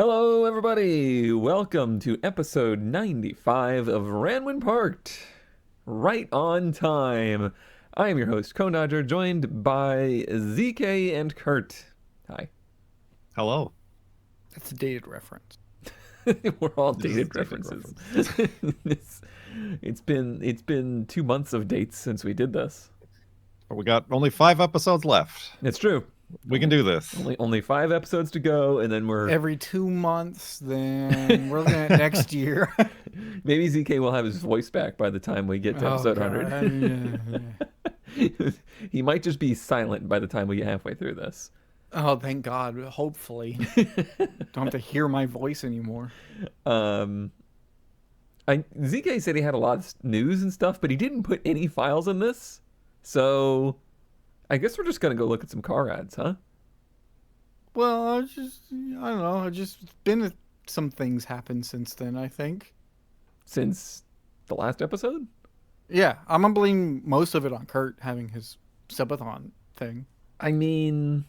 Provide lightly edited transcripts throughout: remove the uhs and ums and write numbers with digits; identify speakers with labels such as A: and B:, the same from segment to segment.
A: Hello, everybody! Welcome to episode 95 of Ranwin Parked. Right on time. I am your host, Conodger, joined by ZK and Kurt. Hi.
B: Hello.
C: That's a dated reference.
A: We're all
B: This is
A: dated
B: dated
A: references. it's been 2 months of dates since we did this.
B: We got only 5 episodes left.
A: It's true.
B: We can do this.
A: Only 5 episodes to go, and then we're
C: Every 2 months, then we're looking at next year.
A: maybe ZK will have his voice back by the time we get to episode 100.
C: Yeah.
A: He might just be silent by the time we get halfway through this.
C: Oh, thank God. Hopefully. Don't have to hear my voice anymore.
A: ZK said he had a lot of news and stuff, but he didn't put any files in this. So I guess we're just going to go look at some car ads, huh?
C: Well, I don't know. Some things happened since then, I think.
A: Since the last episode?
C: Yeah, I'm going to blame most of it on Kurt having his subathon thing.
A: I mean,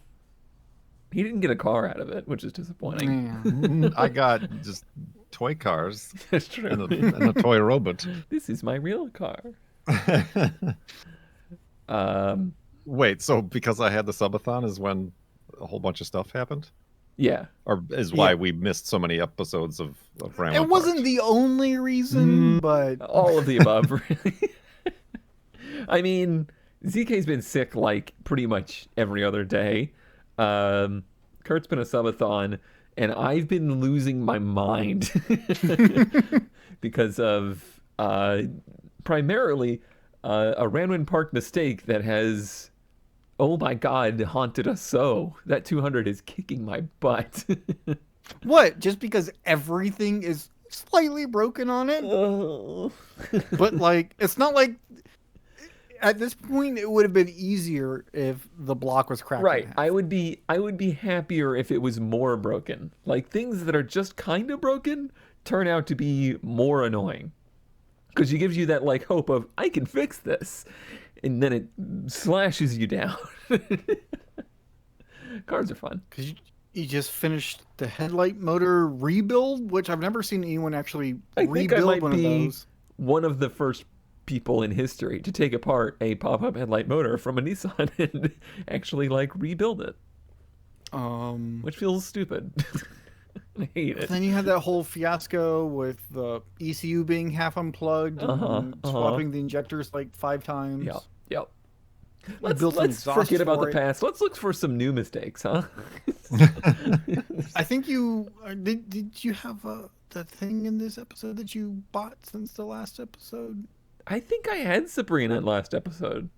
A: he didn't get a car out of it, which is disappointing.
C: Yeah.
B: I got just toy cars
A: That's true.
B: and a toy robot.
A: This is my real car.
B: Wait, so because I had the subathon is when a whole bunch of stuff happened?
A: Yeah.
B: Or is why
C: Yeah.
B: we missed so many episodes of Rambo
C: It wasn't the only reason, but
A: All of the above, really. I mean, ZK's been sick like pretty much every other day. Kurt's been a subathon, and I've been losing my mind because of primarily a Ranwin Park mistake that has, oh my God, haunted us so. That 200 is kicking my butt.
C: what? Just because everything is slightly broken on it?
A: Oh.
C: But like, it's not like at this point it would have been easier if the block was cracked. in
A: Right.
C: half.
A: I would be happier if it was more broken. Like things that are just kind of broken turn out to be more annoying. Because it gives you that like hope of I can fix this. And then it slashes you down. Cars are fun.
C: Because you just finished the headlight motor rebuild, which I've never seen anyone actually
A: I think I
C: rebuild
A: might
C: one of
A: be
C: those.
A: one of the first people in history to take apart a pop-up headlight motor from a Nissan and actually like rebuild it, which feels stupid. I hate it.
C: Then you had that whole fiasco with the ECU being half unplugged and swapping the injectors like 5 times.
A: Yep.
C: built an
A: Let's
C: exhaust
A: forget about the
C: for it.
A: past. Let's look for some new mistakes, huh?
C: I think you did. You have that thing in this episode that you bought since the last episode?
A: I think I had Sabrina in last episode.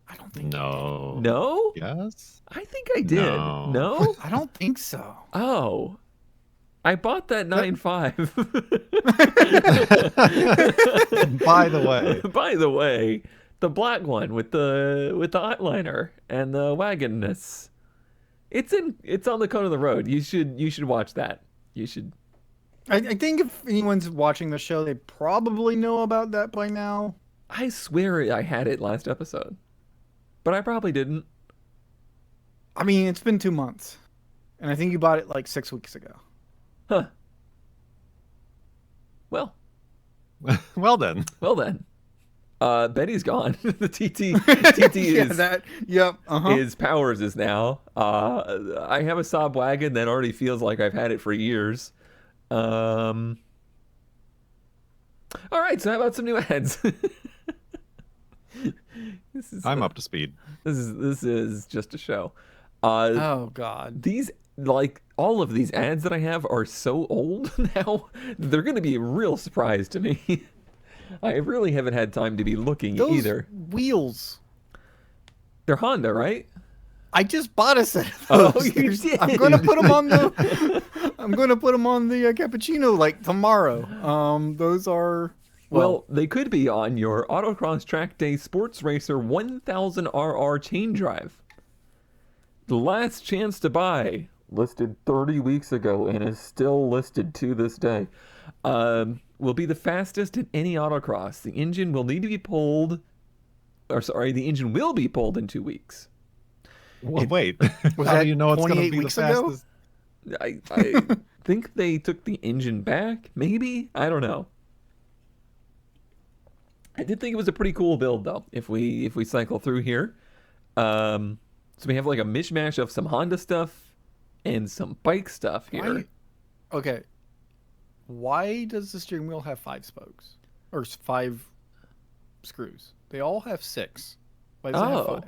C: I don't think.
B: No.
A: No?
B: Yes?
A: I think I did.
B: No.
A: No?
C: I don't think so.
A: Oh. I bought that 9.5.
B: By the way.
A: By the way, the black one with the eyeliner and the wagonness. It's on the Cone of the Road. You should watch that. You should.
C: I think if anyone's watching the show, they probably know about that by now.
A: I swear I had it last episode. But I probably didn't.
C: I mean, it's been 2 months, and I think you bought it like 6 weeks ago.
A: Huh. Well
B: Well then.
A: then. Betty's gone. The TT
C: Yeah,
A: is
C: that. Yep.
A: his powers is now. I have a Saab wagon that already feels like I've had it for years. All right, so how about some new ads?
B: I'm up to speed.
A: This is just a show.
C: Oh God.
A: These like all of these ads that I have are so old now. They're going to be a real surprise to me. I really haven't had time to be looking
C: Those
A: either.
C: wheels.
A: They're Honda, right?
C: I just bought a set of
A: Oh,
C: those.
A: you did.
C: I'm gonna put them on the. I'm gonna put them on the cappuccino like tomorrow. Those are.
A: Well, they could be on your Autocross Track Day Sports Racer 1000RR chain drive. The last chance to buy, listed 30 weeks ago and is still listed to this day, will be the fastest in any autocross. The engine will need to be pulled, the engine will be pulled in 2 weeks.
B: Well, wait.
C: Was
B: How
C: that
B: do you know it's going to
C: 28
B: be the
C: weeks ago?
B: fastest?
A: I think they took the engine back. Maybe, I don't know. I did think it was a pretty cool build though. If we cycle through here, so we have like a mishmash of some Honda stuff and some bike stuff here.
C: Okay. Why does the steering wheel have 5 spokes or 5 screws? They all have 6. Why does it have 5?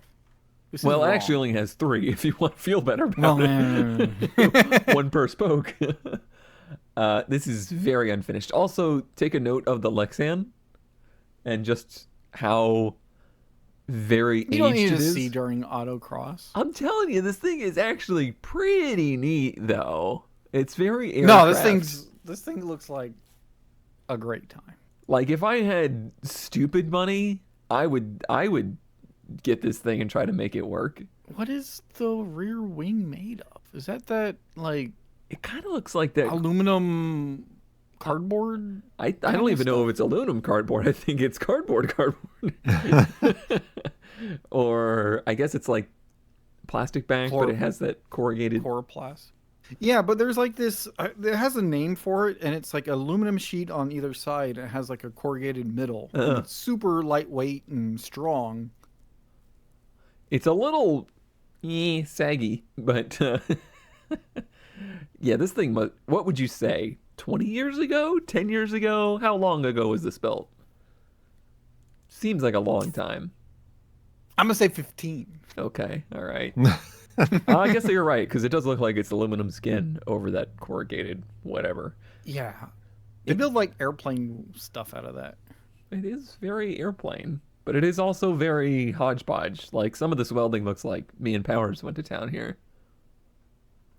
C: This is
A: Well, it
C: wrong.
A: actually only has 3 if you want to feel better about it. One per spoke. This is very unfinished. Also, take a note of the Lexan and just how very aged
C: You don't need
A: it
C: to
A: is.
C: see during autocross.
A: I'm telling you, this thing is actually pretty neat, though. It's very aircraft.
C: No, this thing looks like a great time.
A: Like if I had stupid money, I would get this thing and try to make it work.
C: What is the rear wing made of? Is that like
A: It kind of looks like that.
C: aluminum cardboard?
A: I don't even know if it's aluminum cardboard. I think it's cardboard. Or I guess it's like plastic back, but it has that corrugated.
C: Coroplast. Yeah, but there's like this. It has a name for it, and it's like aluminum sheet on either side. And it has like a corrugated middle. And it's super lightweight and strong.
A: It's a little saggy, but yeah, this thing. What would you say? 20 years ago? 10 years ago? How long ago was this built? Seems like a long time.
C: I'm gonna say 15.
A: Okay, all right. I guess you're right, because it does look like it's aluminum skin over that corrugated whatever.
C: Yeah, they build like airplane stuff out of that.
A: It is very airplane, but it is also very hodgepodge. Like some of this welding looks like me and Powers went to town here.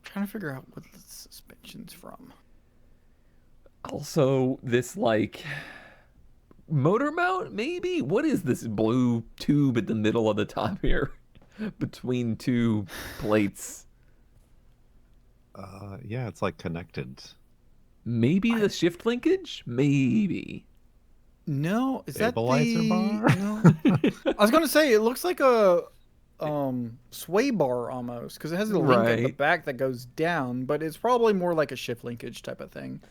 C: Trying to figure out what the suspension's from.
A: Also, this like motor mount, maybe? What is this blue tube at the middle of the top here? Between 2 plates.
B: Yeah, it's like connected.
A: Maybe the shift linkage? Maybe.
C: No, is
B: Stabilizer
C: that the?
B: bar?
C: No. I was gonna say it looks like a sway bar almost because it has a link at the
A: Right.
C: back that goes down, but it's probably more like a shift linkage type of thing.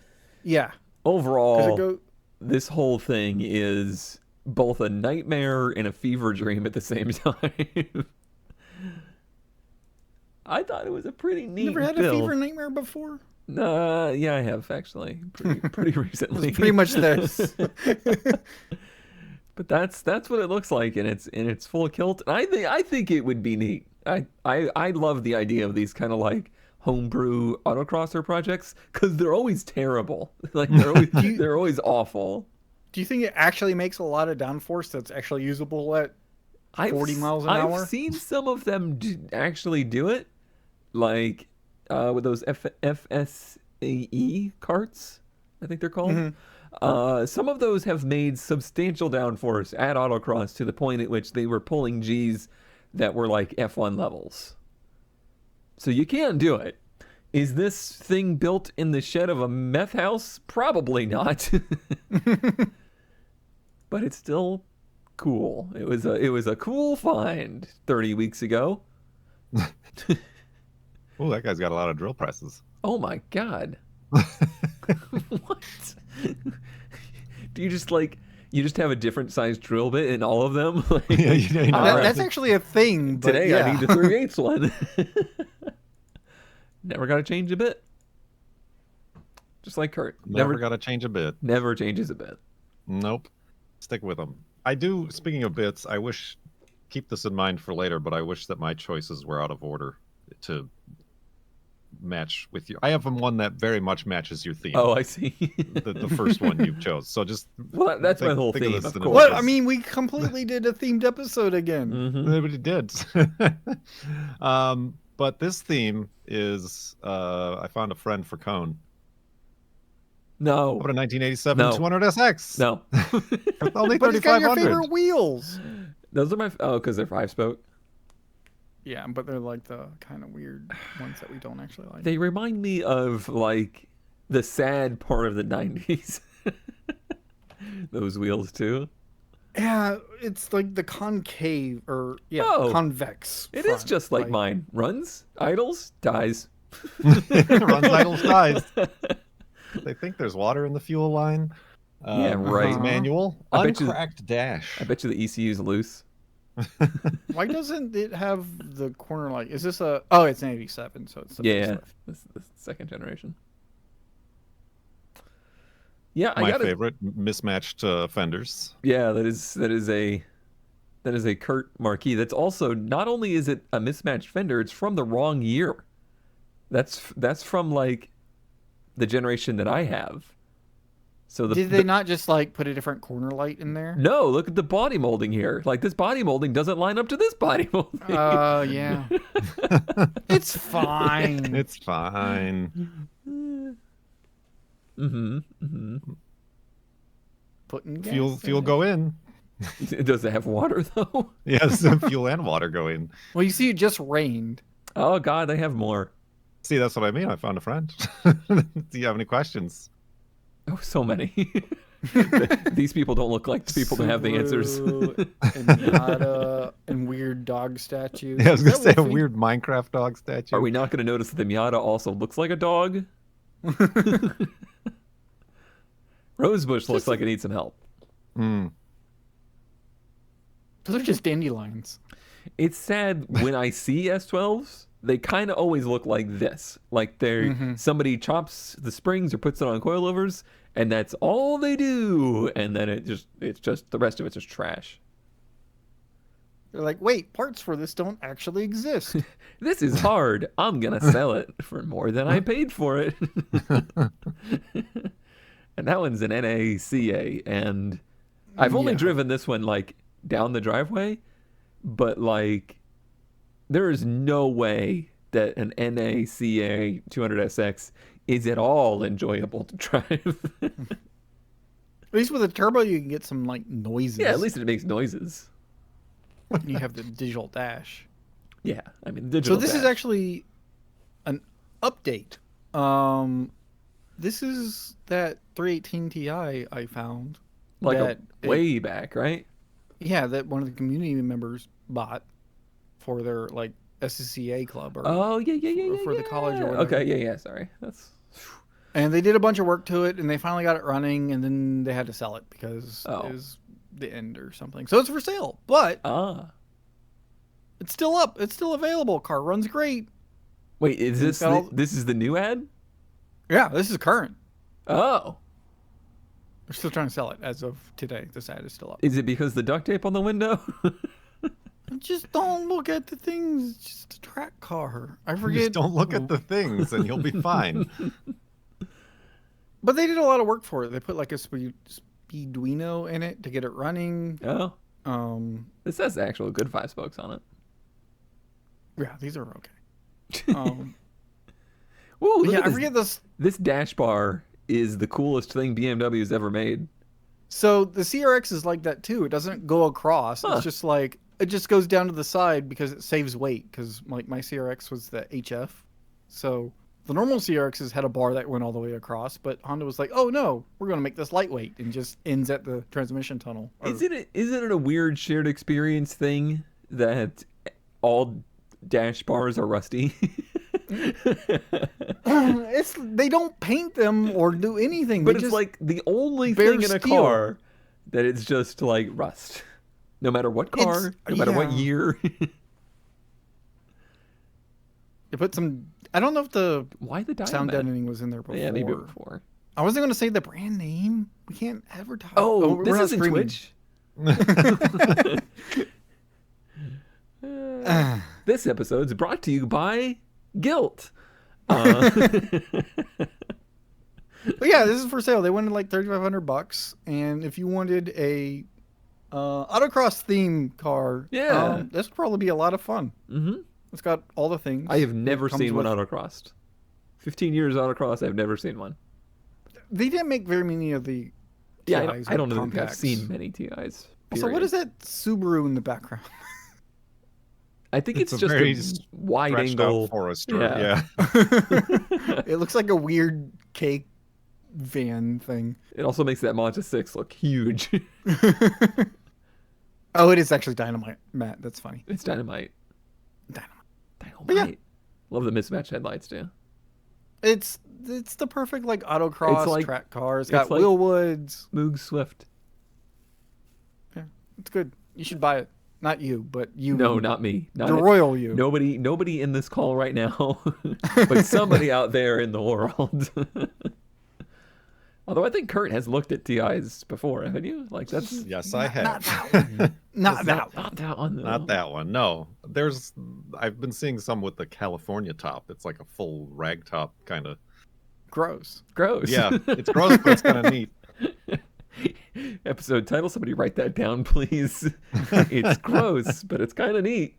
C: Yeah,
A: Overall, this whole thing is both a nightmare and a fever dream at the same time. I thought it was a pretty neat
C: never had
A: build.
C: a fever nightmare before.
A: Yeah, I have actually, pretty recently.
C: It's pretty much this.
A: But that's what it looks like, and it's full kilt. And I think it would be neat. I love the idea of these kind of like homebrew autocrosser projects because they're always terrible. Like they're always awful.
C: Do you think it actually makes a lot of downforce that's actually usable at 40 miles an hour?
A: I've seen some of them actually do it, like with those FSAE carts, I think they're called.
C: Mm-hmm.
A: Some of those have made substantial downforce at autocross to the point at which they were pulling Gs that were like F1 levels. So you can do it. Is this thing built in the shed of a meth house? Probably not. But it's still cool. It was a cool find 30 weeks ago.
B: Oh, that guy's got a lot of drill presses.
A: Oh my god. What? Do you just have a different sized drill bit in all of them? Like,
B: Yeah, you know,
A: all right,
C: That's actually a thing. But
A: today
C: yeah.
A: I need the 3/8 one. Never got to change a bit. Just like Kurt.
B: never got to change a bit.
A: Never changes a bit.
B: Nope. Stick with them. I do, speaking of bits, I wish, keep this in mind for later, but I wish that my choices were out of order to match with you. I have one that very much matches your theme.
A: Oh, I see.
B: The first one you chose. So just
A: Well, that's my whole
B: think of
A: theme,
B: this
A: of
B: in a
A: course.
C: What?
B: way.
C: I mean, we completely did a themed episode again.
A: Mhm.
B: Nobody did. But this theme is I found a friend for Cone.
A: No.
B: What a 1987
A: No.
B: 200SX.
A: No.
B: Only
C: But it's got your
B: 3,500.
C: favorite wheels.
A: Those are my because they're 5-spoke.
C: Yeah, but they're like the kind of weird ones that we don't actually like.
A: They remind me of like the sad part of the 90s. Those wheels too.
C: Yeah, it's like the concave or
A: Oh.
C: convex.
A: It is
C: front,
A: just like mine. Runs, idles, dies.
B: Runs idle skies. They think there's water in the fuel line.
A: Yeah, right.
B: It's manual.
A: I bet you-
B: Uncracked dash.
A: I bet you the ECU's loose.
C: Why doesn't it have the corner light? Is this a? Oh, it's an 87, so it's the
A: Yeah,
C: facelift.
A: this is second generation. Yeah, I
B: My
A: got it.
B: favorite, mismatched fenders.
A: Yeah, that is a Kurt marquee. That's also, not only is it a mismatched fender, it's from the wrong year. That's from like the generation that I have. So
C: Did they not just like put a different corner light in there?
A: No, look at the body molding here. Like, this body molding doesn't line up to this body molding.
C: Yeah. It's fine.
B: It's fine.
C: Putting gas
B: Fuel
C: in it.
B: go in.
A: Does it have water though?
B: Yes, fuel and water go in.
C: Well, you see, it just rained.
A: Oh God, they have more.
B: See, that's what I mean. I found a friend. Do you have any questions?
A: Oh, so many. These people don't look like the people that have the answers.
C: Subaru and Miata and weird dog statues.
B: Yeah, I was
C: Is
B: gonna
C: that
B: say a
C: Wolfie?
B: weird Minecraft dog statue.
A: Are we not going to notice that the Miata also looks like a dog? Rosebush looks like it needs some help.
B: Mm.
C: Those are just dandelions.
A: It's sad when I see S12s, they kind of always look like this. Like somebody chops the springs or puts it on coilovers, and that's all they do. And then it's just the rest of it's just trash.
C: They're like, wait, parts for this don't actually exist.
A: This is hard. I'm gonna sell it for more than I paid for it. And that one's an NACA, and I've only
C: Yeah.
A: driven this one like down the driveway, but like there is no way that an NACA 200SX is at all enjoyable to drive.
C: At least with a turbo, you can get some like noises.
A: Yeah, at least it makes noises.
C: And you have the digital dash.
A: Yeah, I mean,
C: So
A: digital
C: this is
A: dash.
C: actually an update. This is that 318 Ti I found.
A: like
C: that
A: way back, right?
C: Yeah, that one of the community members bought for their like SCCA club or
A: Oh yeah.
C: for the college or whatever.
A: Okay, yeah. Sorry, that's
C: And they did a bunch of work to it, and they finally got it running, and then they had to sell it because
A: Oh.
C: it was the end or something. So it's for sale, but it's still up. It's still available. Car runs great.
A: Wait, is this
C: got all-
A: this is the new ad?
C: Yeah, this is current.
A: Oh,
C: They're still trying to sell it as of today. This ad is still up.
A: is it because the duct tape on the window?
C: Just don't look at the things. It's just a track car. I
B: Just
C: forget.
B: don't look at the things, and you'll be fine.
C: But they did a lot of work for it. They put like a Speeduino in it to get it running.
A: Oh,
C: Um,
A: this has actual good 5-spokes on it.
C: yeah, these are okay.
A: Ooh, look
C: Yeah,
A: at
C: I
A: this.
C: forget this.
A: This dash bar is the coolest thing BMW's ever made.
C: So the CRX is like that too. It doesn't go across.
A: Huh.
C: It's just like it just goes down to the side because it saves weight. Because like my CRX was the HF, so the normal CRXs had a bar that went all the way across. But Honda was like, "Oh no, we're going to make this lightweight," and just ends at the transmission tunnel. Or-
A: Isn't it a weird shared experience thing that all dash bars are rusty?
C: it's they don't paint them or do anything.
A: But
C: They
A: it's
C: just,
A: like the only
C: bare
A: thing in a
C: steel.
A: car that it's just like rust. No matter what car, no matter what
C: yeah.
A: year.
C: they put some. I don't know if the
A: Why the diamond?
C: sound deadening was in there before.
A: Yeah, maybe before.
C: I wasn't going to say the brand name. We can't advertise.
A: Oh,
C: we're
A: this
C: not
A: isn't
C: streaming.
A: Twitch. This episode's brought to you by Guilt.
C: But yeah, this is for sale. They wanted like $3,500, and if you wanted a autocross theme car,
A: Yeah.
C: this would probably be a lot of fun.
A: hmm
C: It's got all the things.
A: I have
C: It
A: never
C: comes
A: seen one
C: with-
A: autocrossed. 15 years autocross, I've never seen one.
C: They didn't make very many of the.
A: Yeah,
C: TIs
A: I don't
C: or
A: know that I've
C: compacts.
A: seen many TIs.
C: So what
A: period.
C: is that Subaru in the background?
A: I think it's
B: a
A: just
B: very
A: a wide
B: Stretched
A: angle.
B: out Forester.
A: Yeah.
B: Yeah.
C: It looks like a weird cake van thing.
A: It also makes that Mazda 6 look huge.
C: Oh, it is actually dynamite, Matt. That's funny.
A: It's dynamite.
C: Dynamite.
A: Dynamite.
C: But yeah.
A: Love the mismatched headlights too.
C: It's the perfect like autocross
A: like-
C: track car. It's
A: it's
C: got
A: like-
C: wheel woods.
A: Moog Swift.
C: Yeah, it's good. You should buy it. Not you, but you.
A: No, not me. Not
C: the
A: it.
C: royal you.
A: Nobody in this call right now, but somebody out there in the world. Although I think Kurt has looked at TIs before, haven't you? Like that's
B: Yes, I have.
C: Not that one. Not that one.
A: not that one. Though.
B: Not that one. No, I've been seeing some with the California top. It's like a full rag top kind of.
C: Gross.
A: Gross.
B: Yeah, it's gross, but it's kind of neat.
A: Episode title. Somebody write that down, please. It's gross, but it's kind of neat.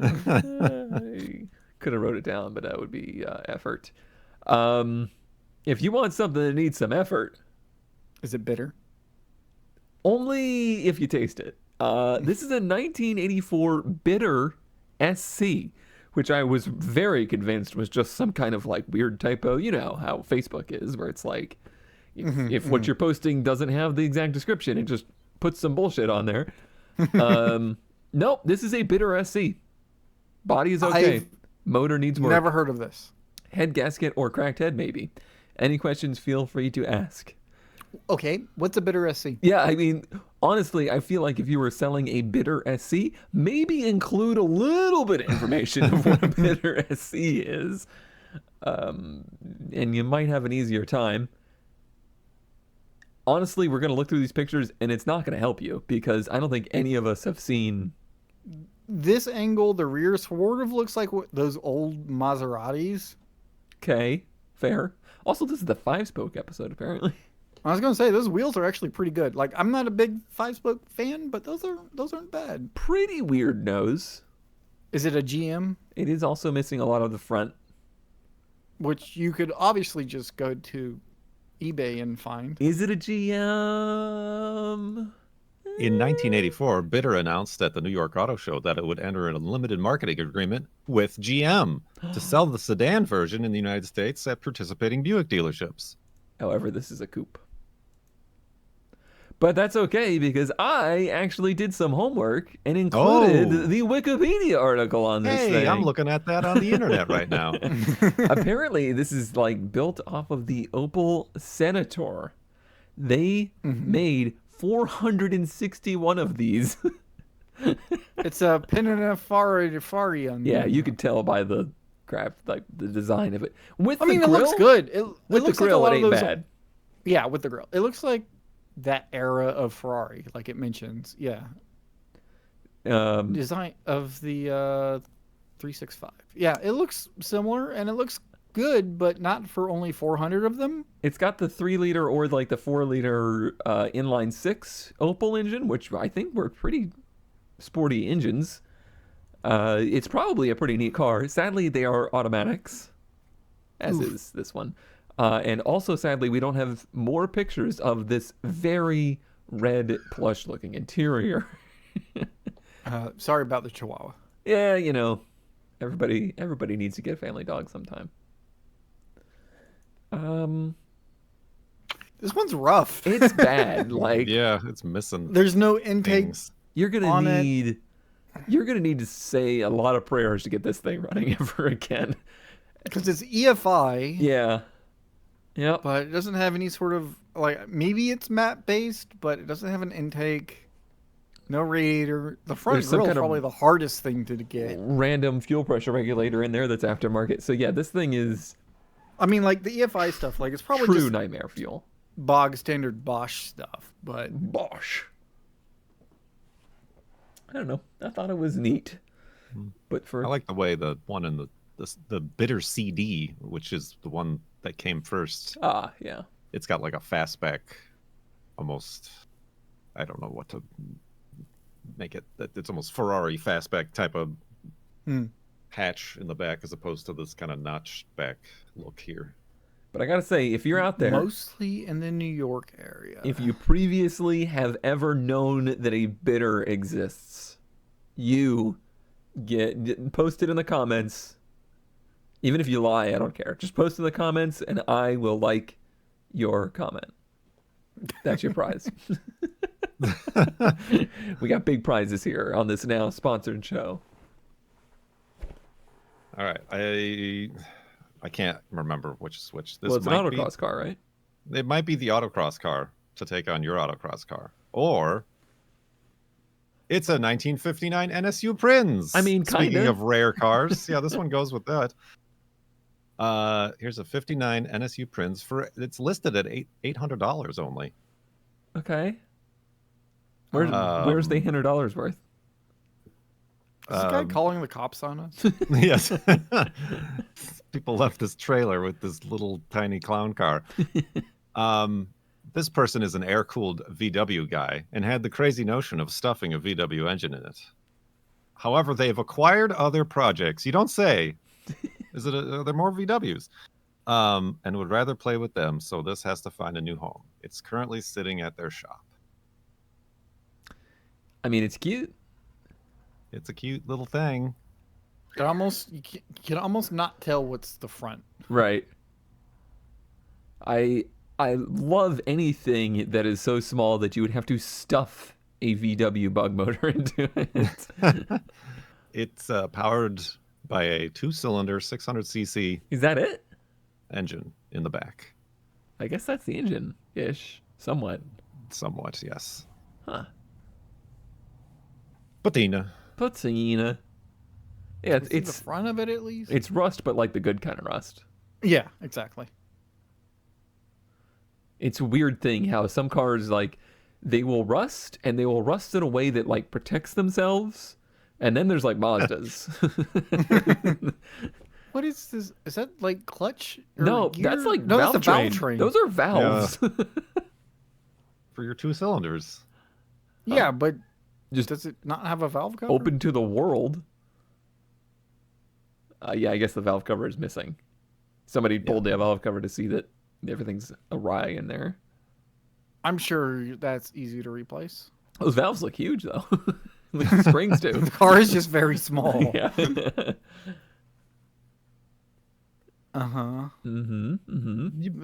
A: I could have wrote it down, but that would be effort. If you want something that needs some effort,
C: Is it bitter?
A: only if you taste it. This is a 1984 bitter SC, which I was very convinced was just some kind of like weird typo. You know how Facebook is, where it's like, if what you're posting doesn't have the exact description, it just puts some bullshit on there. Nope, this is a bitter SC. Body is okay.
C: I've
A: Motor needs work.
C: Never heard of this.
A: Head gasket or cracked head, maybe. Any questions, feel free to ask.
C: Okay, what's a bitter SC?
A: Yeah, I mean, honestly, I feel like if you were selling a bitter SC, maybe include a little bit of information of what a bitter SC is. And you might have an easier time. Honestly, we're going to look through these pictures, and it's not going to help you, because I don't think any of us have seen...
C: This angle, the rear sort of looks like those old Maseratis.
A: Okay, fair. Also, this is the 5-spoke episode, apparently.
C: I was gonna say those wheels are actually pretty good. Like I'm not a big 5-spoke fan, but those aren't bad.
A: Pretty weird nose.
C: Is it a GM?
A: It is also missing a lot of the front.
C: Which you could obviously just go to eBay and find.
A: Is it a GM?
B: In 1984, Bitter announced at the New York Auto Show that it would enter a limited marketing agreement with GM to sell the sedan version in the United States at participating Buick dealerships.
A: However, this is a coupe. But that's okay, because I actually did some homework and included
B: Oh.
A: the Wikipedia article on this
B: Hey,
A: thing.
B: I'm looking at that on the internet right now.
A: Apparently, this is like built off of the Opel Senator. They made 461 of these.
C: It's a Pininfarina.
A: Yeah, you could tell by the craft, like the design of it. With
C: I mean,
A: the
C: it
A: grill,
C: looks good. It
A: With the
C: looks like a
A: grill,
C: lot
A: it
C: of
A: ain't
C: those-
A: bad.
C: Yeah, with the grill, it looks like that era of Ferrari, like it mentions. Yeah, design of the 365. Yeah, it looks similar and it looks good, but not for only 400 of them.
A: It's got the 3-liter or like the 4-liter inline 6 Opel engine, which I think were pretty sporty engines. It's probably a pretty neat car. Sadly, they are automatics, as is this one. And also, sadly, we don't have more pictures of this very red plush-looking interior.
C: Sorry about the Chihuahua.
A: Yeah, you know, everybody needs to get a family dog sometime.
C: This one's rough.
A: It's bad. Like,
B: Yeah, it's missing
C: There's no intake.
B: things.
A: you're gonna
C: on it.
A: need to say a lot of prayers to get this thing running ever again.
C: Because it's EFI,
A: Yeah. Yep.
C: but it doesn't have any sort of like maybe it's map based, but it doesn't have an intake. No radiator. The front
A: There's some
C: grill is
A: kind of-
C: probably the hardest thing to get.
A: Random fuel pressure regulator in there that's aftermarket. So yeah, this thing is
C: I mean, like the EFI stuff, like it's probably
A: true
C: just
A: nightmare fuel.
C: bog standard Bosch stuff, but
A: Bosch. I don't know. I thought it was neat. But for
B: I like the way the one in the Bitter CD, which is the one that came first.
A: yeah.
B: It's got like a fastback, almost. I don't know what to make it. It's almost Ferrari fastback type of hatch in the back, as opposed to this kind of notched back look here.
A: But I gotta say, if you're out there,
C: mostly in the New York area.
A: if you previously have ever known that a bitter exists, you post it in the comments. Even if you lie, I don't care. Just post in the comments and I will like your comment. That's your prize. We got big prizes here on this now sponsored show.
B: All right, I I can't remember which is which. This
A: Well, it's an
B: might be.
A: autocross car, right?
B: It might be the autocross car to take on your autocross car, or it's a 1959 NSU Prinz.
A: I mean,
B: speaking
A: kinda.
B: of rare cars, yeah, this one goes with that. Here's a 59 NSU Prinz for it's listed at $800 only.
A: Okay. Where's the $100 worth?
C: Is this guy calling the cops on us?
B: Yes. People left this trailer with this little tiny clown car. This person is an air-cooled VW guy and had the crazy notion of stuffing a VW engine in it. However, they've acquired other projects. You don't say. Are there more VWs? And would rather play with them, so this has to find a new home. It's currently sitting at their shop.
A: I mean, it's cute.
B: It's a cute little thing.
C: You can almost not tell what's the front.
A: Right. I love anything that is so small that you would have to stuff a VW bug motor into it.
B: It's powered by a 2-cylinder 600cc
A: Is that it?
B: engine in the back.
A: I guess that's the engine-ish, somewhat.
B: Somewhat, yes.
A: Huh.
B: Patina.
A: Patina. Yeah,
C: You see the front of it at least.
A: it's rust, but like the good kind of rust.
C: Yeah, exactly.
A: It's a weird thing how some cars, like, they will rust, and they will rust in a way that, like, protects themselves. And then there's, like, Mazdas.
C: What is this? Is that like clutch? Or
A: No,
C: gear?
A: that's like
C: no,
A: valve
C: that's a valve
A: train.
C: train.
A: Those are valves.
B: For your 2 cylinders.
C: Yeah, but
A: Just
C: does it not have a valve cover?
A: open to the world. Yeah, I guess the valve cover is missing. Somebody pulled the valve cover to see that everything's awry in there.
C: I'm sure that's easy to replace.
A: Those valves look huge, though. Like the springs do.
C: The car is just very small.
A: Yeah.
C: Uh-huh.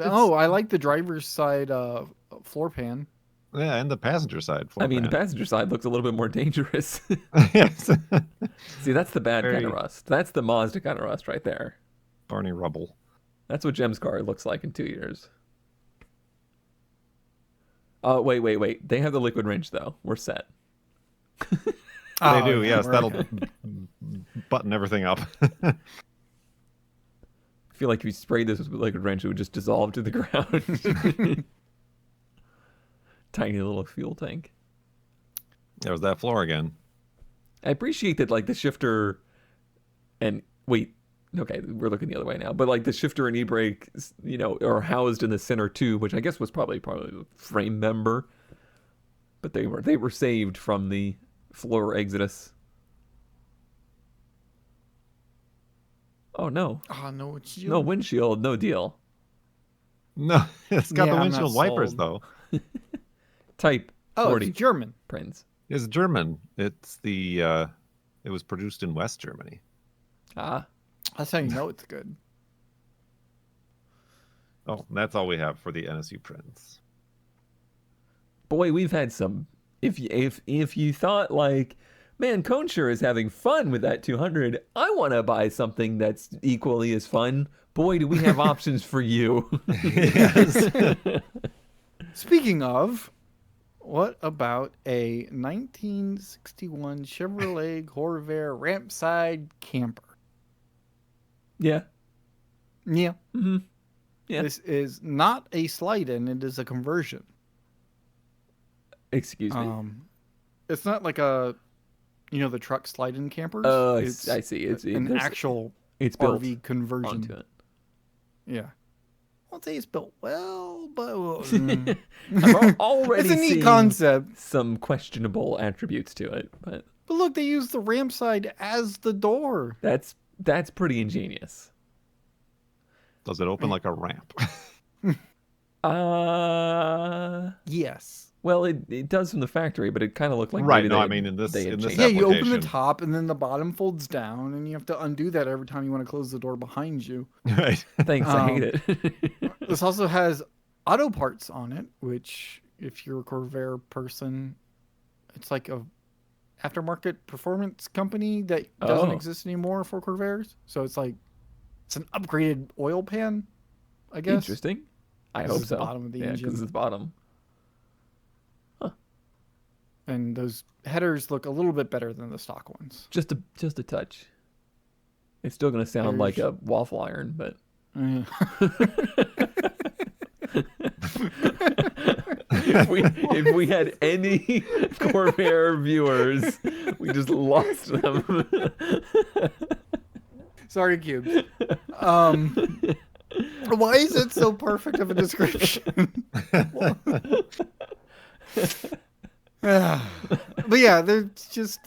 A: Oh,
C: I like the driver's side floor pan.
B: Yeah, and the passenger side.
A: I mean, the
B: pan.
A: passenger side looks a little bit more dangerous.
B: Yes.
A: See, that's the bad kind
B: Very-
A: of rust. That's the Mazda kind of rust right there.
B: Barney Rubble.
A: That's what Jem's car looks like in 2 years. Oh, wait. They have the liquid wrench, though. We're set.
B: They do, yes.
C: we're
B: That'll
C: okay.
B: button everything up.
A: I feel like if you sprayed this with liquid wrench, it would just dissolve to the ground. Tiny little fuel tank.
B: There's that floor again.
A: I appreciate that, like, the shifter and wait, okay, we're looking the other way now. But like the shifter and e-brake, you know, are housed in the center too, which I guess was probably the frame member. But they were saved from the floor exodus. Oh no,
C: Oh, no, it's you.
A: no windshield, no deal.
B: No, it's got
C: Yeah,
B: the
C: I'm
B: windshield
C: not
B: wipers,
C: sold.
B: though.
A: Type
C: Oh,
A: 40
C: it's German.
A: Prince.
B: It's German. It's the, it was produced in West Germany.
A: Ah,
C: That's how you know it's good.
B: Oh, that's all we have for the NSU Prince.
A: boy, we've had some. If you thought like, man, Concher is having fun with that 200, I want to buy something that's equally as fun. Boy, do we have options for you.
B: Yes.
C: Speaking of, what about a 1961 Chevrolet Corvair rampside camper?
A: Yeah.
C: Yeah.
A: Mm-hmm. Yeah.
C: This is not a slide-in, it is a conversion.
A: Excuse me.
C: It's not like a, the truck slide-in campers.
A: Oh,
C: It's
A: I see. It's
C: an
A: there's-
C: actual
A: it's built
C: RV conversion.
A: onto it.
C: Yeah. I won't say it's built well, but
A: I'm already
C: it's a neat
A: seeing
C: concept.
A: some questionable attributes to it, but
C: But look, they use the ramp side as the door.
A: that's pretty ingenious.
B: Does it open like a ramp?
C: Yes.
A: Well, it does from the factory, but it kind of looked like
B: Right,
A: maybe
B: no,
A: they-
B: I mean, in this-
A: they had
B: in this
A: changed
C: Yeah,
A: it.
C: you open the
B: application.
C: top and then the bottom folds down, and you have to undo that every time you want to close the door behind you.
B: Right.
A: Thanks, I hate it.
C: This also has auto parts on it, which, if you're a Corvair person, it's like a aftermarket performance company that doesn't
A: Oh.
C: exist anymore for Corvairs. So it's like It's an upgraded oil pan, I guess.
A: Interesting. I
C: This
A: hope
C: is the
A: so.
C: bottom of the
A: yeah,
C: engine.
A: because it's the bottom.
C: And those headers look a little bit better than the stock ones.
A: Just a touch. It's still gonna sound like a waffle iron, but
C: Yeah.
A: if we had any Corvair viewers, we just lost them.
C: Sorry, Cubes. Why is it so perfect of a description? But yeah, they're just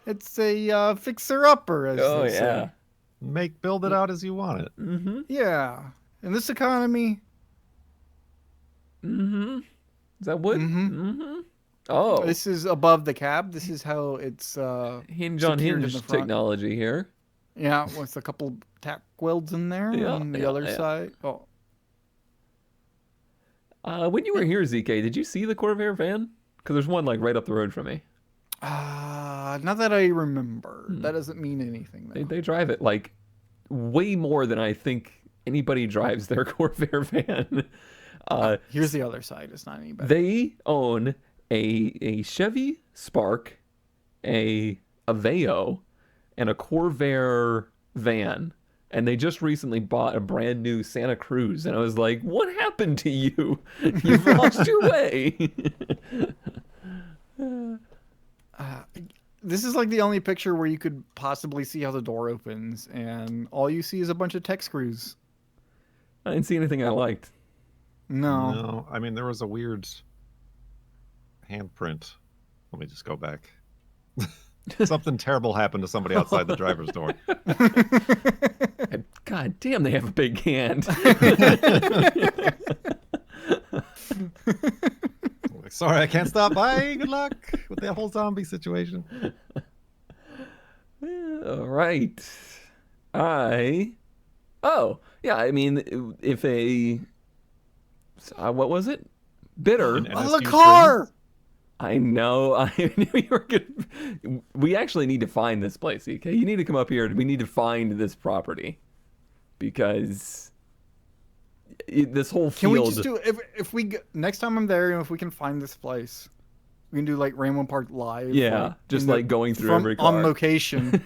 C: it's a fixer-upper, as
A: Oh
C: they
A: yeah.
C: say.
B: Build it out as you want it.
A: Mm-hmm.
C: Yeah. In this economy,
A: Mm-hmm. Is that wood?
C: Mhm.
A: Mm-hmm. Oh,
C: this is above the cab. This is how it's
A: hinge on
C: secured in
A: hinge
C: the front.
A: technology here.
C: Yeah, with a couple tack welds in there
A: Yeah,
C: on the
A: yeah,
C: other
A: yeah.
C: side. Oh,
A: When you were here, ZK, did you see the Corvair van? Because there's one like right up the road from me.
C: not that I remember. That doesn't mean anything. Though.
A: They drive it like way more than I think anybody drives their Corvair van.
C: Here's the other side. It's not any better.
A: They own a Chevy Spark, a Aveo, and a Corvair van. And they just recently bought a brand new Santa Cruz. And I was like, what happened to you? You've lost your way.
C: This is like the only picture where you could possibly see how the door opens, and all you see is a bunch of tech screws.
A: I didn't see anything I liked.
C: No.
B: No, I mean there was a weird handprint. Let me just go back. Something terrible happened to somebody outside the driver's door.
A: God damn, they have a big hand.
B: Like, sorry, I can't stop by. Good luck with that whole zombie situation.
A: All right. Oh, yeah, I mean, if a... what was it? Bitter.
B: An
C: Oh,
B: NSU
C: the car!
A: I know. I knew you were good. We actually need to find this place, EK. You need to come up here. We need to find this property. Because this whole
C: Can
A: field...
C: we just do if we next time I'm there, if we can find this place, we can do like Rainbow Park live.
A: Yeah,
C: like,
A: just
C: in the-
A: like going through
C: from-
A: every car.
C: on location.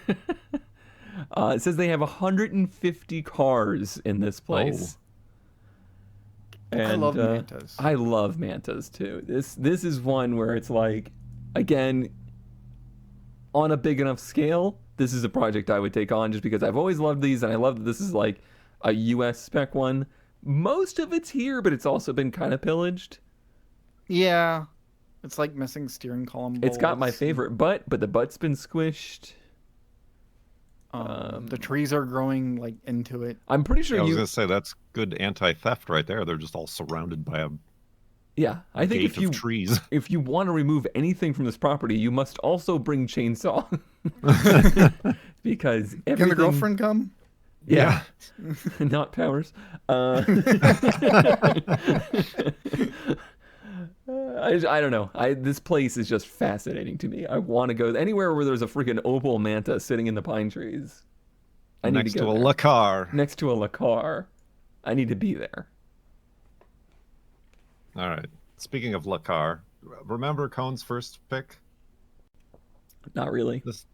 A: It says they have 150 cars in this place. And,
C: I love mantas.
A: I love mantas too. This is one where it's like, again, on a big enough scale, this is a project I would take on just because I've always loved these, and I love that this is like a US spec one. Most of it's here, but it's also been kind of pillaged.
C: Yeah, it's like missing steering column.
A: It's got my
C: bolts.
A: favorite butt, but the butt's been squished.
C: The trees are growing like into it.
A: I'm pretty sure
B: Yeah, I was
A: you.
B: gonna say that's good anti-theft right there. They're just all surrounded by a
A: Yeah, I think
B: gate
A: if you
B: of trees.
A: if you want to remove anything from this property, you must also bring chainsaw. Because everything...
C: Can the girlfriend come?
A: Yeah, not Powers. I don't know. This place is just fascinating to me. I want to go anywhere where there's a freaking opal manta sitting in the pine trees. I need
B: Next
A: to
B: to
A: go
B: a
A: there.
B: La Car.
A: Next to a Lacar. I need to be there.
B: All right. Speaking of La Car, remember Cone's first pick?
A: Not really.
B: This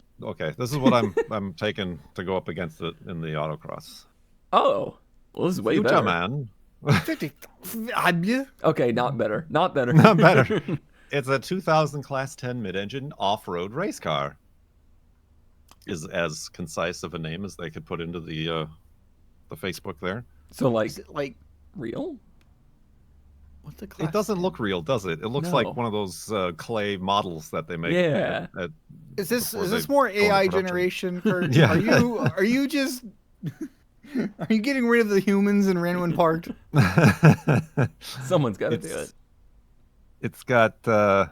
B: is what I'm taking to go up against it in the autocross.
A: Oh, well, this is way
B: Future
A: better.
B: Man.
C: 50.
A: Okay, not better. Not better.
B: Not better. It's a 2000 Class 10 mid-engine off-road race car. Is as concise of a name as they could put into the Facebook there.
A: So, like,
C: Is it like
A: real?
C: what's the class?
B: It doesn't look real, does it? It looks like
A: No.
B: one of those clay models that they make.
A: Yeah.
C: Is this
B: before
C: is this
B: they
C: more
B: go into
C: AI
B: production.
C: generation, Kurt?
B: Yeah.
C: Are you just are you getting rid of the humans in Ranwin Park?
A: Someone's got to do it.
B: It's got the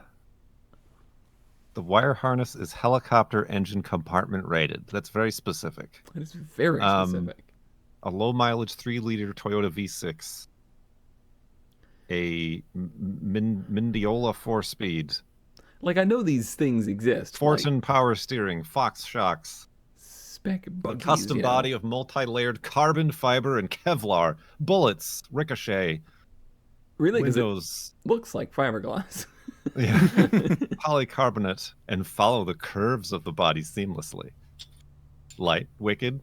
B: wire harness is helicopter engine compartment rated. That's very specific.
A: It is very specific.
B: A low mileage 3-liter Toyota V6. A Mindiola 4-speed.
A: Like, I know these things exist.
B: Fortune power steering. Fox shocks.
A: spec
B: A
A: buggies,
B: custom
A: you know.
B: body of multi-layered carbon fiber and Kevlar, bullets, ricochet,
A: Really, because it
B: windows,
A: looks like fiberglass.
B: yeah, polycarbonate, and follow the curves of the body seamlessly. Light, wicked,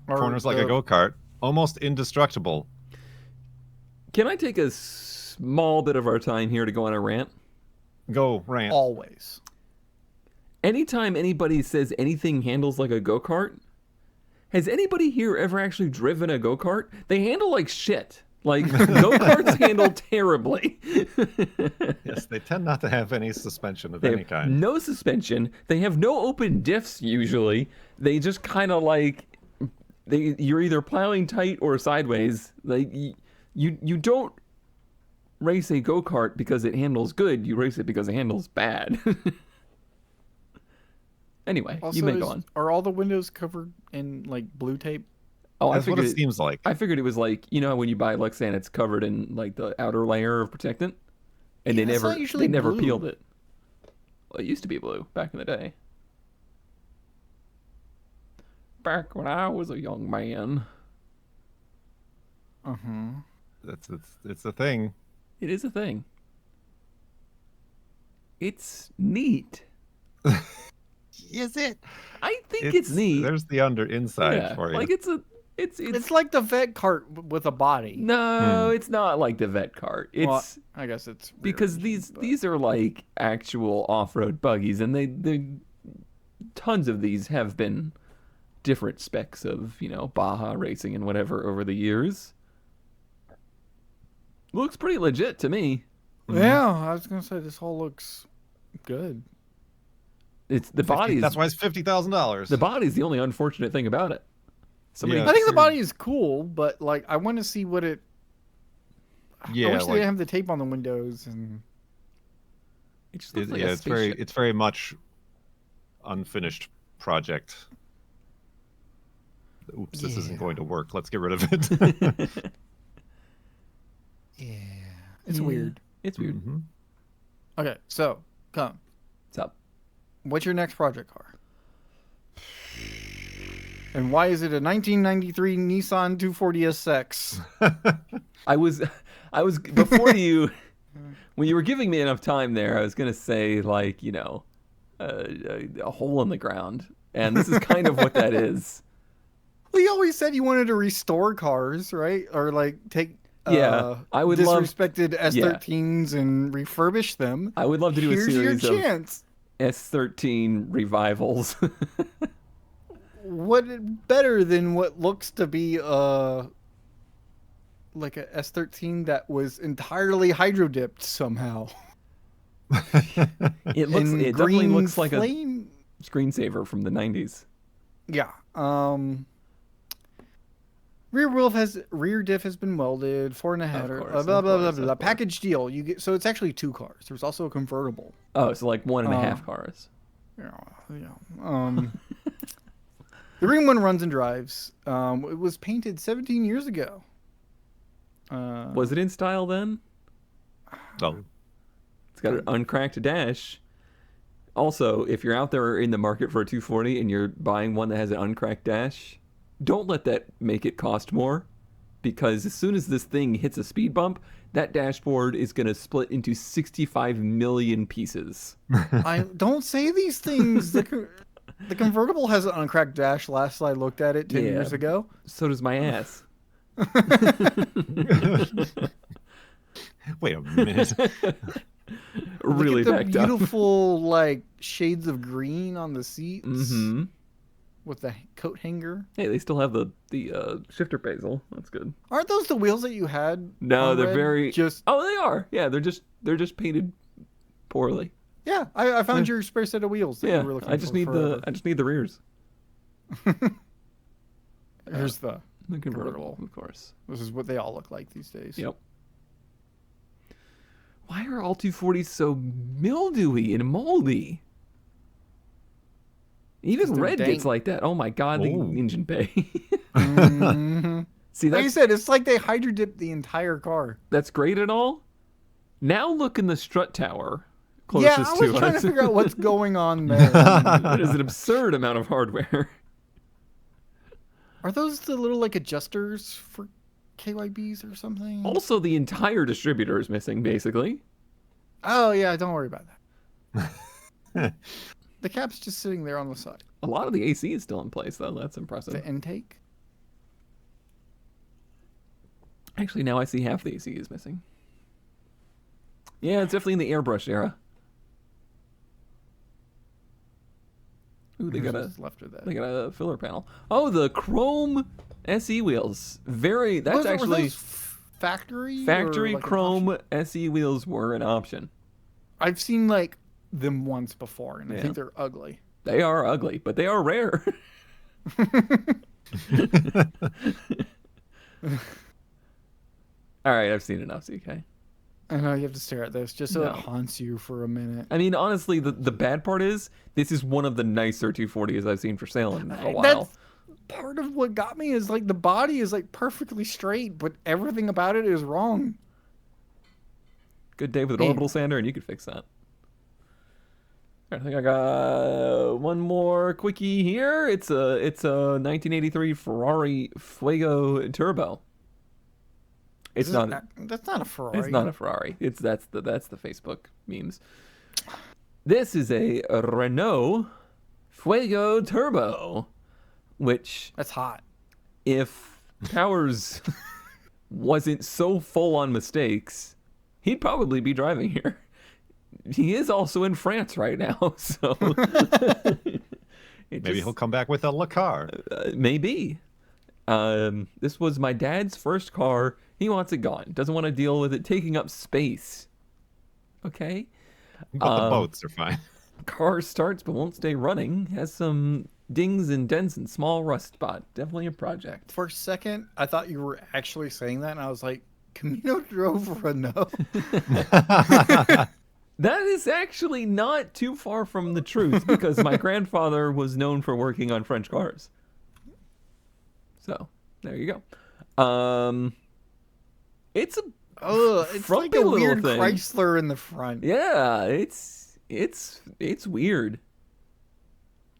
C: Or
B: corners like a
C: the-
B: go-kart, almost indestructible.
A: Can I take a small bit of our time here to go on a rant?
B: Go, rant.
C: Always.
A: Anytime anybody says anything handles like a go-kart, has anybody here ever actually driven a go-kart? They handle like shit. Like, go-karts handle terribly.
B: Yes, they tend not to have any suspension of
A: They
B: any
A: have
B: kind.
A: no suspension. They have no open diffs usually. They just kind of like you're either plowing tight or sideways. Like you don't race a go-kart because it handles good. You race it because it handles bad. Anyway,
C: Also,
A: you may go on.
C: are all the windows covered in like blue tape?
A: Oh, I
B: That's what
A: figured
B: it seems like.
A: I figured it was like, you know how when you buy Lexan, it's covered in like the outer layer of protectant, and
C: Yeah,
A: they
C: it's
A: never
C: not usually
A: they never
C: blue.
A: peeled it. Well, it used to be blue back in the day. Back when I was a young man.
B: It's a thing.
A: It is a thing. It's neat.
B: Is it?
A: I think it's neat.
B: There's the inside
A: Yeah,
B: for you.
A: like
C: It's like the vet cart with a body.
A: no, it's not like the vet cart. It's
C: Well, I guess it's rear
A: because
C: engine, but-
A: these are like actual off-road buggies, and they tons of these have been different specs of, you know, Baja racing and whatever over the years. Looks pretty legit to me.
C: Yeah, I was gonna say this whole looks good.
A: It's the body.
B: That's why it's $50,000.
A: The body's the only unfortunate thing about it. Somebody
B: Yeah.
C: I think the
A: considered-
C: body is cool, but like I want to see what it. I
B: Yeah,
C: wish they
B: like-
C: didn't have the tape on the windows and.
A: It just looks like
B: yeah,
A: a spaceship.
B: it's very much unfinished project. Oops, this isn't
C: Yeah.
B: going to work. Let's get rid of it.
C: Yeah, it's
A: Yeah.
C: weird.
A: It's weird.
B: Mhm.
C: Okay, so come.
A: What's up?
C: What's your next project car? And why is it a 1993 Nissan 240 SX?
A: I was before you when you were giving me enough time there. I was gonna say like, you know, a hole in the ground, and this is kind of what that is.
C: Well, you always said you wanted to restore cars, right? Or like take
A: Yeah, I would love-
C: disrespected S13s and refurbish them.
A: I would love to do
C: Here's
A: a
C: your
A: series of
C: chance.
A: S13 revivals.
C: What better than what looks to be like a S13 that was entirely hydro dipped somehow?
A: It looks.
C: In
A: It definitely
C: green
A: looks like
C: flame.
A: a screensaver from the 90s.
C: Yeah. Rear diff has been welded, 4.5 header,
A: course,
C: blah
A: of
C: blah blah
A: course,
C: blah.
A: of course.
C: Package deal. You get so it's actually 2 cars. There's also a convertible.
A: Oh, so like 1.5 cars.
C: Yeah. The green one runs and drives. It was painted 17 years ago.
A: Was it in style then?
B: Oh,
A: It's got an uncracked dash. Also, if you're out there in the market for a 240 and you're buying one that has an uncracked dash, don't let that make it cost more, because as soon as this thing hits a speed bump, that dashboard is going to split into 65 million pieces.
C: I don't say these things. The convertible has an uncracked dash. Last I looked at it 10
A: Yeah.
C: years ago.
A: So does my ass.
B: wait a minute.
A: Really
C: Look at
A: backed
C: the
A: up.
C: beautiful like shades of green on the seats
A: Mm-hmm.
C: with the coat hanger.
A: Hey, they still have the shifter bezel. That's good.
C: Aren't those the wheels that you had?
A: No, they're
C: Conrad?
A: very.
C: just
A: Oh, they are. Yeah, they're just painted poorly.
C: yeah. I found your spare set of wheels. That
A: Yeah,
C: you were looking
A: I just
C: for
A: need
C: forever.
A: I just need the rears.
C: Here's the.
A: The convertible,
C: Convertible.
A: of course.
C: This is what they all look like these days.
A: Yep. Why are all 240s so mildewy and moldy? Even
C: 'Cause they're
A: red
C: dank.
A: gets like that. Oh my god, the
B: Ooh.
A: engine bay.
C: Mhm.
A: See,
C: Like you
A: that's
C: said, it's like they hydro dipped the entire car.
A: that's great and all. Now look in the strut tower
C: Yeah,
A: closest
C: I was
A: to
C: trying
A: us.
C: to figure out what's going on there.
A: That is an absurd amount of hardware.
C: Are those the little like adjusters for KYBs or something?
A: Also, the entire distributor is missing, basically.
C: Oh yeah, don't worry about that. The cap's just sitting there on the side.
A: A lot of the AC is still in place, though. That's impressive.
C: The intake.
A: Actually, now I see half the AC is missing. Yeah, it's definitely in the airbrush era. Ooh, they got
C: What's left of that.
A: a filler panel. Oh, the chrome SE wheels. That's
C: Were
A: actually
C: those factory.
A: factory
C: or, like, an
A: chrome
C: option?
A: SE wheels were an option.
C: I've seen like them once before, and I
A: Yeah.
C: think they're ugly.
A: They are ugly, but they are rare. All right, I've seen enough, CK.
C: I know you have to stare at this just so
A: No.
C: it haunts you for a minute.
A: I mean, honestly, the bad part is this is one of the nicer 240s I've seen for sale in a while.
C: That's part of what got me is like the body is like perfectly straight, but everything about it is wrong.
A: Good day with an
C: Man.
A: orbital sander, and you could fix that. I think I got one more quickie here. It's a 1983 Ferrari Fuego Turbo. It's
C: Is
A: not.
C: it- That's not a Ferrari.
A: It's not a Ferrari. That's the Facebook memes. This is a Renault Fuego Turbo, which
C: That's hot.
A: if Powers wasn't so full on mistakes, he'd probably be driving here. He is also in France right now, so
B: Maybe he'll come back with a Le Car.
A: maybe. This was my dad's first car. He wants it gone. Doesn't want to deal with it taking up space. Okay.
B: But the boats are fine.
A: Car starts but won't stay running. Has some dings and dents and small rust spot. Definitely a project.
C: For a second, I thought you were actually saying that, and I was like, Camino drove a Renault.
A: That is actually not too far from the truth because my grandfather was known for working on French cars. So, there you go. It's a
C: Oh, it's like
A: frumpy
C: a
A: little
C: weird
A: thing.
C: Chrysler in the front.
A: Yeah, it's weird.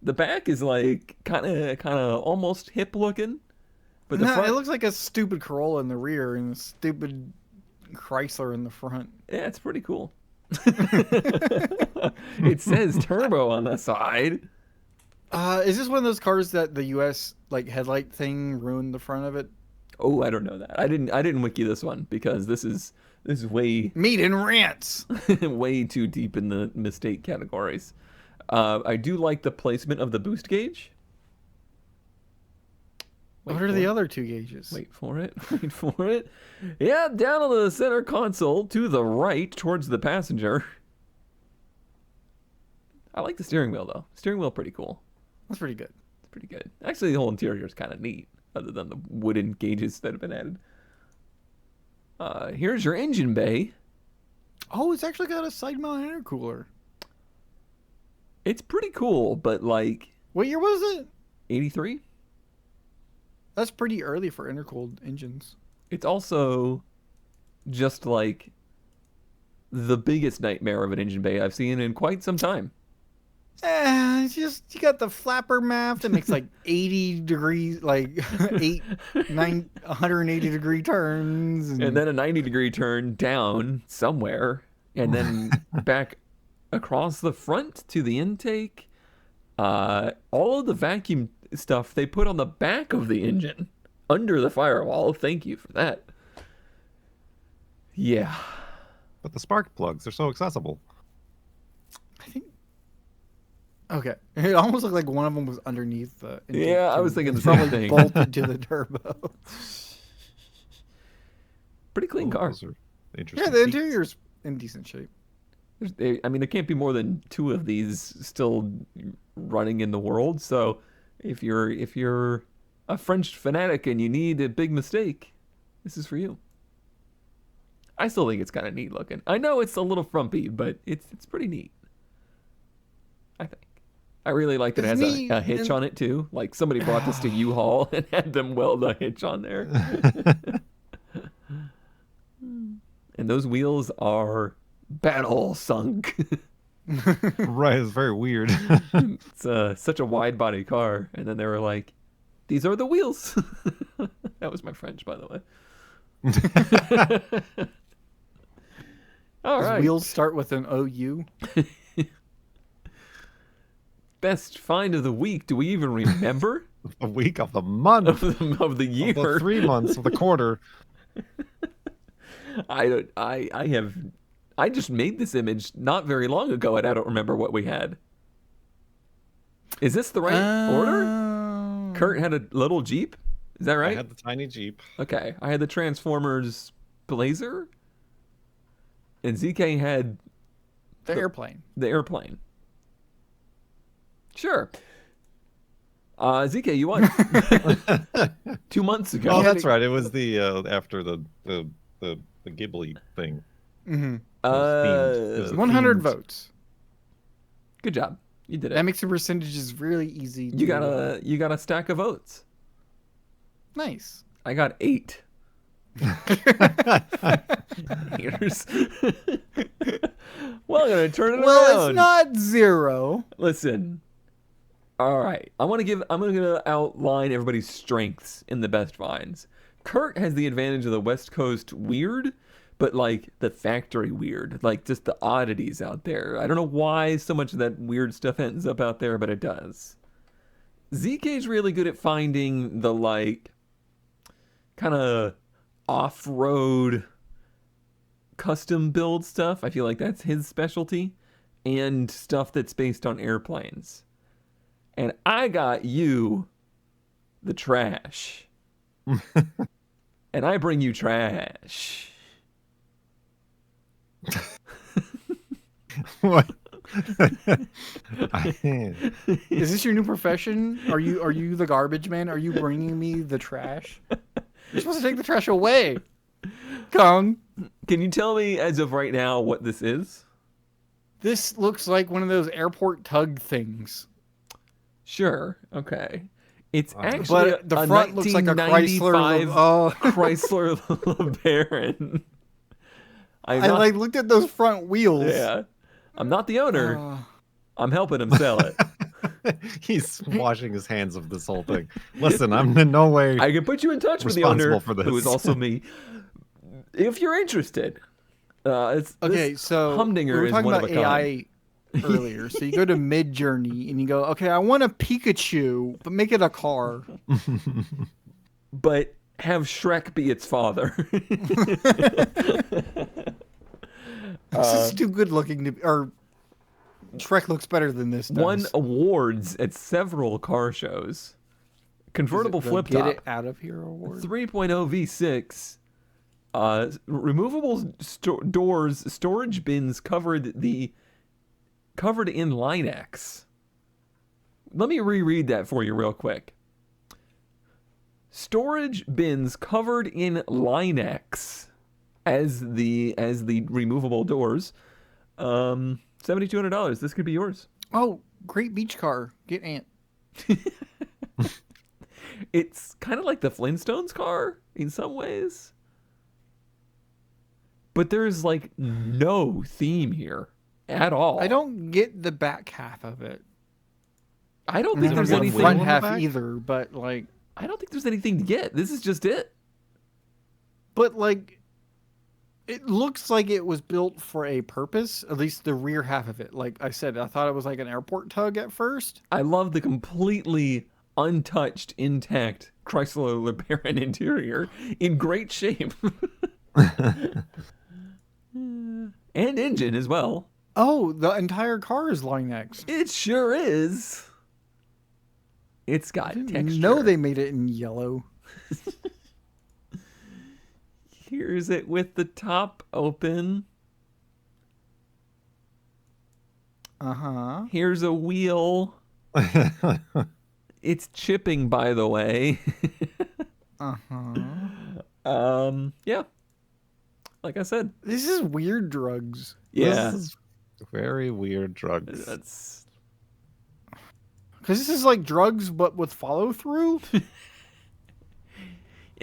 A: The back is like kind of almost hip looking, but the
C: No,
A: front
C: it looks like a stupid Corolla in the rear and a stupid Chrysler in the front.
A: yeah, it's pretty cool. It says turbo on the side.
C: Is this one of those cars that the U.S. like headlight thing ruined the front of it?
A: Oh, I don't know that. I didn't wiki this one because this is way
C: Meat and rants.
A: way too deep in the mistake categories. I do like the placement of the boost gauge. Wait
C: What are
A: for
C: the
A: it.
C: other two gauges?
A: Wait for it. Wait for it. Yeah, down on the center console to the right towards the passenger. I like the steering wheel though. Steering wheel pretty cool.
C: That's pretty good.
A: It's pretty good. Actually, the whole interior is kind of neat, other than the wooden gauges that have been added. Here's your engine bay.
C: Oh, it's actually got a side mount intercooler.
A: It's pretty cool, but like
C: What year was it?
A: 83.
C: That's pretty early for intercooled engines.
A: It's also just like the biggest nightmare of an engine bay I've seen in quite some time.
C: It's just you got the flapper map that makes like 80 degrees, like 180 degree turns,
A: And then a 90-degree turn down somewhere, and then back across the front to the intake. All of the vacuum stuff they put on the back of the engine under the firewall. Thank you for that. Yeah.
B: But the spark plugs are so accessible.
C: I think. Okay, it almost looked like one of them was underneath the. intake,
A: Yeah, I
C: too.
A: was thinking
C: It's
A: the same
C: probably
A: thing.
C: bolted to the turbo.
A: Pretty clean
B: Ooh,
A: car.
B: those are
C: Yeah,
B: interesting
C: the
B: seats.
C: interior's in decent shape.
A: I mean, there can't be more than 2 of these still running in the world. So, if you're a French fanatic and you need a big mistake, this is for you. I still think it's kind of neat looking. I know it's a little frumpy, but it's pretty neat. I think. I really like that it
C: It's
A: has
C: neat,
A: a hitch
C: and-
A: on it too. Like somebody brought this to U-Haul and had them weld a hitch on there. And those wheels are battle sunk.
B: Right, it's very weird.
A: It's such a wide body car, and then they were like, These are the wheels. That was my French, by the way. All
C: Does
A: right.
C: wheels start with an OU?
A: Best find of the week. Do we even remember?
B: The week of the month
A: of the year.
B: of the 3 months of the quarter.
A: I just made this image not very long ago, and I don't remember what we had. Is this the right order? Kurt had a little Jeep. Is that
B: I
A: right?
B: had the tiny Jeep.
A: Okay. I had the Transformers Blazer, and ZK had
C: The airplane.
A: the airplane. Sure. ZK, you won 2 months ago.
B: Oh, that's right. It was the after the Ghibli thing.
C: Mm-hmm.
B: It was
C: 100
B: themed.
C: votes.
A: Good job. You did it.
C: That makes the percentages really easy.
A: You got a stack of votes.
C: Nice.
A: I got 8. Haters. Well, I'm gonna turn it
C: Well,
A: around.
C: it's not 0.
A: Listen. All right. I'm gonna outline everybody's strengths in the best finds. Kurt has the advantage of the West Coast weird, but like the factory weird, like just the oddities out there. I don't know why so much of that weird stuff ends up out there, but it does. ZK's really good at finding the like kind of off-road custom build stuff. I feel like that's his specialty, and stuff that's based on airplanes. And I got you the trash. And I bring you trash.
B: What?
C: Is this your new profession? Are you the garbage man? Are you bringing me the trash? You're supposed to take the trash away. Kong.
A: Can you tell me as of right now what this is?
C: This looks like one of those airport tug things.
A: Sure. Okay. It's actually
C: But the front looks like a Chrysler.
A: 1995 Chrysler LeBaron.
C: I looked at those front wheels.
A: Yeah. I'm not the owner. I'm helping him sell it.
B: He's washing his hands of this whole thing. Listen, I'm in no way.
A: I can put you in touch with the owner,
B: responsible for this.
A: who is also me, if you're interested.
C: Okay, so
A: Humdinger
C: we were
A: is
C: talking
A: one
C: about
A: of a kind.
C: AI earlier. So you go to Mid Journey and you go, okay, I want a Pikachu, but make it a car.
A: But have Shrek be its father.
C: This is too good looking to be, or Shrek looks better than this. Does.
A: Won awards at several car shows. Convertible
C: Is it the
A: flip
C: Get
A: top.
C: It Out of Here award.
A: 3.0 V6. Removable doors, storage bins covered in Line-X. Let me reread that for you real quick. Storage bins covered in Line-X as the removable doors. $7,200. This could be yours.
C: Oh, great beach car. Get Ant.
A: It's kind of like the Flintstones car in some ways. But there's like no theme here at all.
C: I don't get the back half of it.
A: I don't
C: And
A: think
C: I
A: there's
C: don't get the
A: anything.
C: front
B: on the
C: half
B: back?
C: either, but like,
A: I don't think there's anything to get. This is just it.
C: it looks like it was built for a purpose, at least the rear half of it. Like I said, I thought it was like an airport tug at first.
A: I love the completely untouched, intact Chrysler LeBaron interior in great shape. And engine as well.
C: Oh, the entire car is Line-X.
A: It sure is. It's got texture.
C: No, they made it in yellow.
A: Here's it with the top open.
C: Uh-huh.
A: Here's a wheel. It's chipping, by the way.
C: Uh-huh.
A: Yeah. Like I said.
C: This is weird drugs.
A: Yeah.
B: This is very weird drugs.
A: That's
C: Because this is like drugs, but with follow-through.
A: and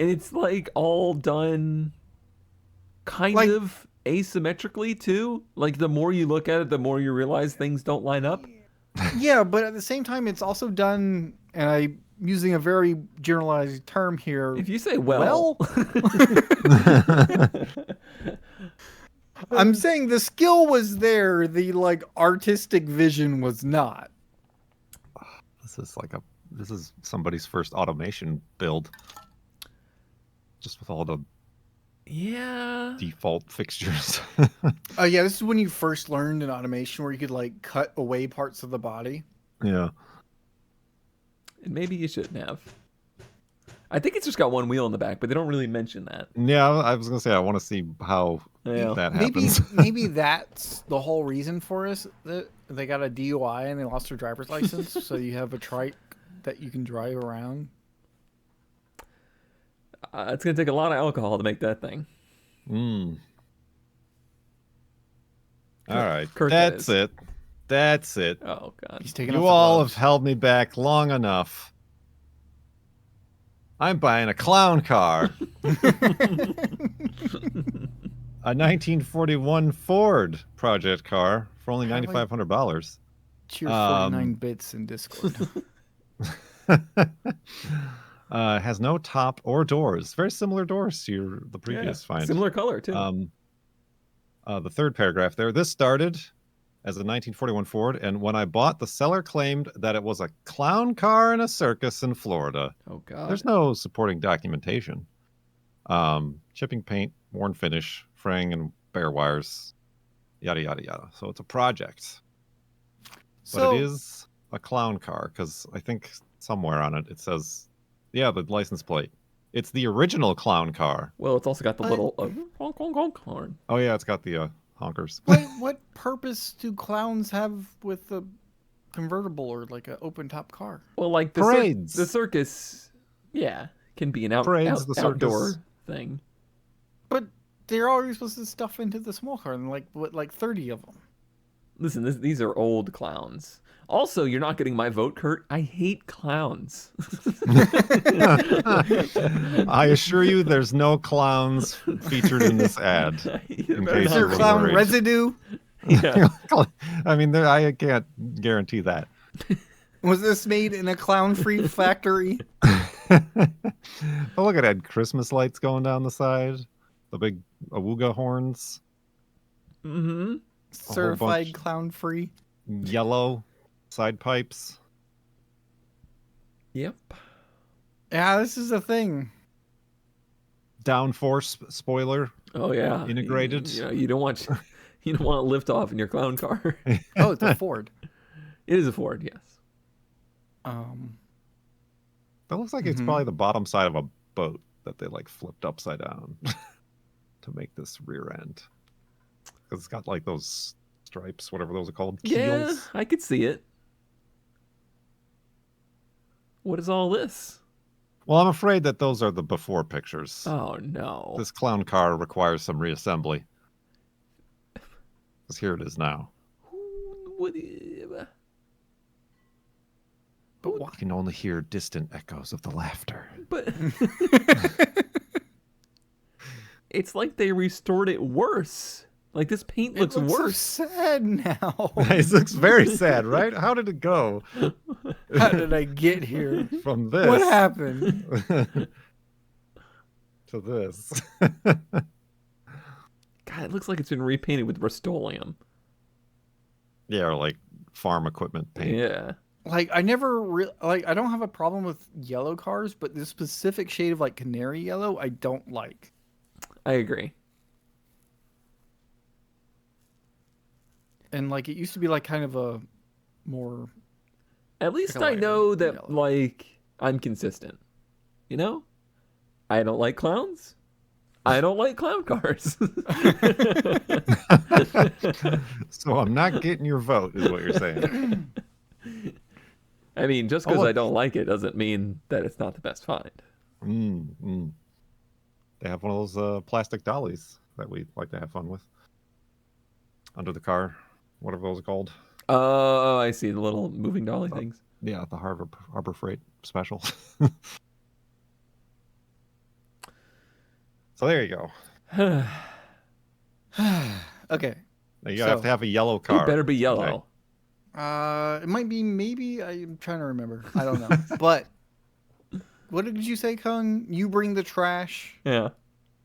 A: it's like all done kind
C: Like-
A: of asymmetrically too. Like the more you look at it, the more you realize things don't line up.
C: Yeah, but at the same time, it's also done, and I using a very generalized term here.
A: If you say well,
C: I'm saying the skill was there, the like artistic vision was not.
B: This is somebody's first automation build. Just with all the
A: yeah.
B: default fixtures.
C: Oh yeah, this is when you first learned in automation where you could like cut away parts of the body.
B: Yeah.
A: And maybe you shouldn't have. I think it's just got one wheel in the back, but they don't really mention that.
B: Yeah, I was gonna say I want to see how
A: Yeah.
B: that
C: Maybe
B: happens.
C: maybe that's the whole reason for us that they got a DUI and they lost their driver's license, so you have a trike that you can drive around.
A: It's gonna take a lot of alcohol to make that thing.
B: Mm. All right,
A: Kurt, that
B: that's
A: is.
B: it. That's it.
A: Oh god.
C: He's taking off
B: You
C: the
B: all have
C: gloves.
B: held me back long enough. I'm buying a clown car. A 1941 Ford Project car for only
C: How do I-
B: $9,500.
C: Cheer 49 bits in Discord.
B: Has no top or doors. Very similar doors to the previous find.
A: Similar color too.
B: The third paragraph there. This started as a 1941 Ford, and when I bought, the seller claimed that it was a clown car in a circus in Florida.
A: Oh god.
B: There's no supporting documentation. Chipping paint, worn finish, fraying and bare wires, yada yada yada. So it's a project, but it is a clown car because I think somewhere on it says, yeah, the license plate. It's the original clown car.
A: Well, it's also got the
C: What?
A: little honk honk honk horn.
B: Oh yeah, it's got the honkers.
C: What purpose do clowns have with a convertible or like an open top car?
A: Well, like the
B: Parades.
A: the circus, yeah, can be an
B: Parades, the
A: outdoor
B: circus.
A: thing.
C: But they're already supposed to stuff into the small car, and like 30 of them.
A: Listen, these are old clowns. Also, you're not getting my vote, Kurt. I hate clowns.
B: I assure you, there's no clowns featured in this ad.
A: You
B: In
A: better
B: case
C: Is
A: not
C: there
B: you're
C: clown
B: worried.
C: residue?
A: Yeah.
B: I mean, I can't guarantee that.
C: Was this made in a clown-free factory?
B: But look at that, Christmas lights going down the side, the big awooga horns,
A: Mm-hmm.
C: Certified
B: bunch.
C: clown-free?
B: yellow side pipes.
A: Yep.
C: Yeah, this is a thing.
B: Downforce spoiler.
A: Oh yeah.
B: Integrated.
A: You don't want lift off in your clown car.
C: Oh, it's a Ford.
A: It is a Ford, yes.
B: That looks like it's probably the bottom side of a boat that they like flipped upside down to make this rear end. Because it's got like those stripes, whatever those are called.
A: Yeah,
B: Keels.
A: I could see it. What is all this?
B: Well, I'm afraid that those are the before pictures.
A: Oh no.
B: This clown car requires some reassembly. Because here it is now.
A: What?
C: But why?
B: You can only hear distant echoes of the laughter.
A: But it's like they restored it worse. Like this paint looks
C: It looks
A: worse.
C: so sad now.
B: It looks very sad, right? How did it go
C: How did I get here?
B: from this
C: What happened?
B: to this?
A: God, it looks like it's been repainted with Rust-Oleum.
B: Yeah, or like farm equipment paint.
A: Yeah.
C: Like I never I don't have a problem with yellow cars, but this specific shade of like canary yellow I don't like.
A: I agree.
C: And like it used to be like kind of a more
A: At least
C: Like a
A: I
C: lighter
A: know that
C: yellow.
A: like I'm consistent. You know? I don't like clowns. I don't like clown cars.
B: So I'm not getting your vote, is what you're saying.
A: I mean, just
B: Oh,
A: because I
B: look.
A: don't like it doesn't mean that it's not the best find.
B: They have one of those plastic dollies that we like to have fun with. Under the car, whatever those are called.
A: Oh, I see the little moving dolly things.
B: Yeah, the Harbor Freight special. So there you go.
C: okay.
B: Now you have
C: So-
B: to have a yellow car.
A: It better be yellow.
C: It might be maybe I'm trying to remember. I don't know. But what did you say, Kung? You bring the trash.
A: Yeah.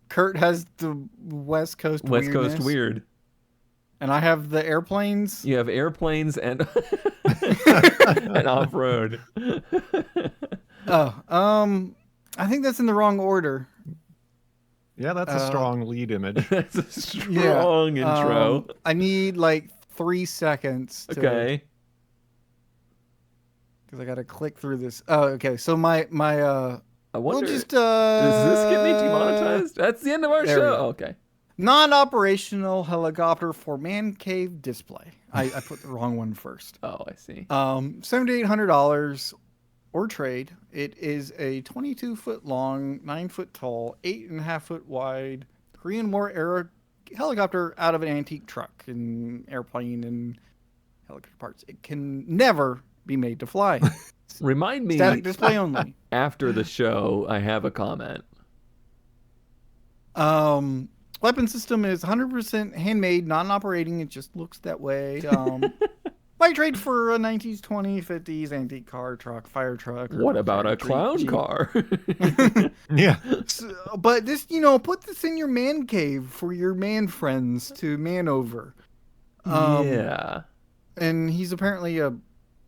C: Kurt has the West Coast
A: West Coast
C: weirdness,
A: weird.
C: and I have the airplanes.
A: You have airplanes and and off road.
C: Oh, I think that's in the wrong order.
B: Yeah, that's a strong lead image.
A: That's a strong intro.
C: I need like 3 seconds.
A: Okay.
C: Because I gotta click through this. Oh, okay. So my
A: I
C: we'll
A: wonder.
C: just
A: Does this get me demonetized? That's the end of our
C: There we
A: show.
C: go.
A: Okay.
C: non-operational helicopter for man cave display. I put the wrong one first.
A: Oh, I see.
C: $7,800 or trade. It is a 22-foot long, 9-foot tall, 8.5-foot wide Korean War era helicopter out of an antique truck and airplane and helicopter parts. It can never be made to fly.
A: Remind me
C: Static display only.
A: after the show. I have a comment.
C: Weapon system is 100% handmade, non-operating. It just looks that way. Might trade for a 19s, 20s, 50s antique car, truck, fire truck. or
A: What about a
C: fire
A: clown
C: Jeep.
A: car?
B: Yeah.
C: But this, put this in your man cave for your man friends to man over.
A: Yeah.
C: And he's apparently a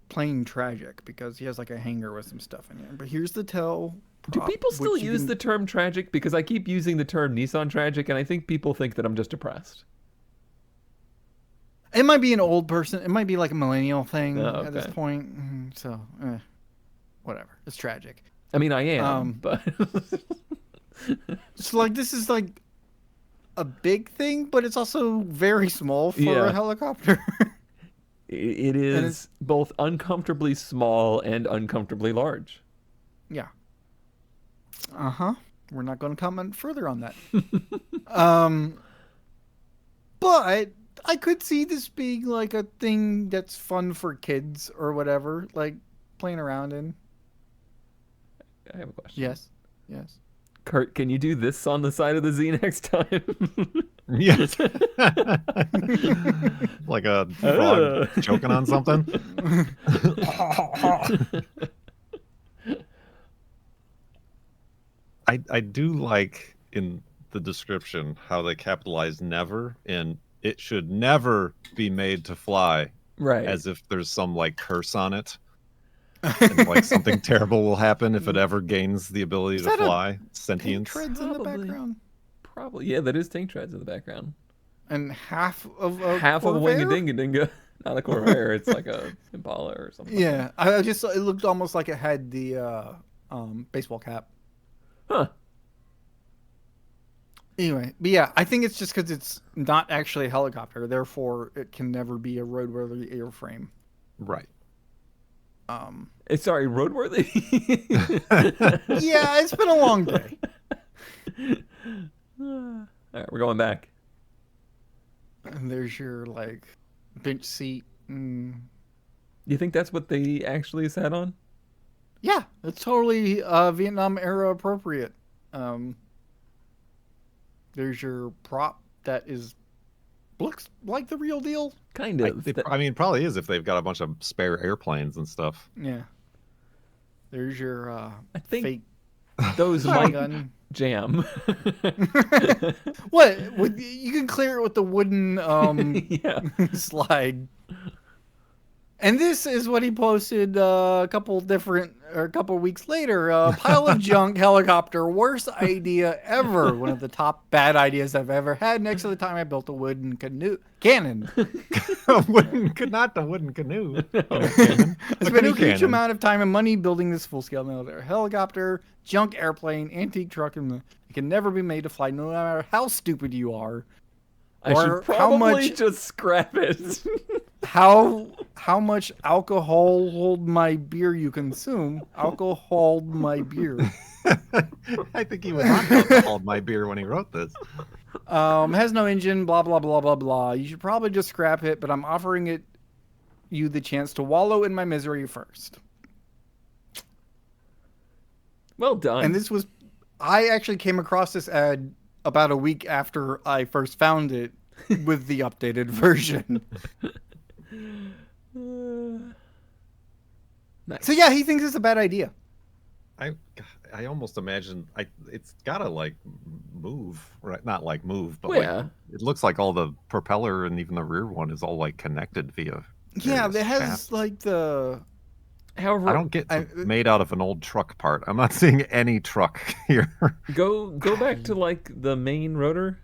C: plane tragic because he has like a hangar with some stuff in it. But here's the tail.
A: Do
C: prop,
A: people still
C: which you
A: use
C: can-
A: the term tragic? Because I keep using the term Nissan tragic, and I think people think that I'm just depressed.
C: It might be an old person. It might be like a millennial thing
A: Oh,
C: at this
A: okay.
C: point. So, whatever. It's tragic.
A: I mean, I am, but
C: So like this is like a big thing, but it's also very small for
A: Yeah.
C: a helicopter.
A: it
C: And
A: is both uncomfortably small and uncomfortably large.
C: Yeah. We're not going to comment further on that. But I could see this being like a thing that's fun for kids or whatever, like playing around in.
A: I have a question.
C: Yes.
A: Kurt, can you do this on the side of the Z next time?
B: Yes. Like a frog choking on something. I do like in the description how they capitalize never, and it should never be made to fly,
A: Right.
B: as if there's some like curse on it. And like something terrible will happen if it ever gains the ability
C: Is
B: to
C: that a
B: fly.
C: Tank
B: Sentience.
C: treads in the
A: Probably.
C: background.
A: Probably. Yeah, that is tank treads in the background.
C: And half of a
A: Half of a
C: Corvair?
A: Wingadinga. Not a Corvair, it's like a Impala or something.
C: Yeah, I just it looked almost like it had the baseball cap.
A: Huh.
C: Anyway, but yeah, I think it's just because it's not actually a helicopter, therefore it can never be a roadworthy airframe.
B: Right.
A: Sorry, roadworthy?
C: Yeah, it's been a long day.
A: All right, we're going back.
C: And there's your like bench seat.
A: You think that's what they actually sat on?
C: Yeah, it's totally Vietnam era appropriate. There's your prop that looks like the real deal.
A: Kind of.
B: I mean, probably is if they've got a bunch of spare airplanes and stuff.
C: Yeah. There's your
A: I think
C: fake
A: those
C: stun
A: might
C: gun.
A: jam.
C: What? You can clear it with the wooden
A: Yeah.
C: slide. And this is what he posted a couple weeks later. Pile of junk helicopter, worst idea ever. One of the top bad ideas I've ever had. Next to the time I built a wooden cannon.
B: Not the wooden canoe.
C: I spent a
B: canoe
C: huge
B: cannon.
C: amount of time and money building this full-scale military helicopter, junk airplane, antique truck, and it can never be made to fly, no matter how stupid you are.
A: I
C: Or
A: should
C: how
A: probably
C: much-
A: just scrap it.
C: How much alcohol hold my beer you consume? Alcohol my beer.
B: I think he was on alcohol my beer when he wrote this.
C: Has no engine. Blah blah blah blah blah. You should probably just scrap it, but I'm offering you the chance to wallow in my misery first.
A: Well done.
C: And this was, I actually came across this ad about a week after I first found it with the updated version.
A: Nice.
C: So yeah, he thinks it's a bad idea.
B: I almost imagine it's gotta like move, right? Not like move, but
A: Well,
B: like
A: yeah.
B: it looks like all the propeller and even the rear one is all like connected via.
C: Yeah,
B: various
C: it has
B: shafts.
C: like the.
A: However,
B: I don't get
C: I-
B: made out of an old truck part. I'm not seeing any truck here.
A: go back to like the main rotor.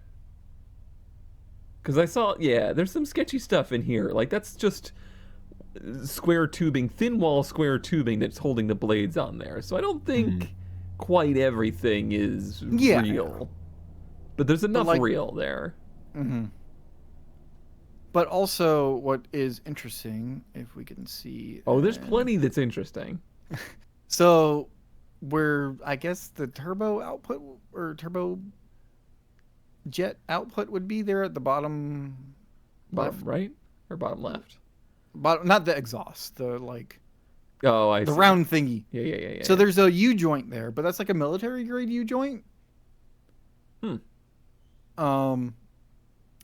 A: Because I saw, yeah, there's some sketchy stuff in here. Like that's just square tubing, thin wall square tubing that's holding the blades on there. So I don't think quite everything is
C: Yeah.
A: real. But there's enough
C: like-
A: real there.
C: Mm-hmm. But also, what is interesting, if we can see.
A: Oh, there's plenty that's interesting.
C: So, where I guess the turbo output or turbo jet output would be there at the bottom
A: Bottom
C: left,
A: right or bottom left?
C: bottom, not the exhaust, the like
A: Oh, I
C: the
A: see.
C: round thingy.
A: Yeah.
C: So there's a U joint there, but that's like a military grade U joint.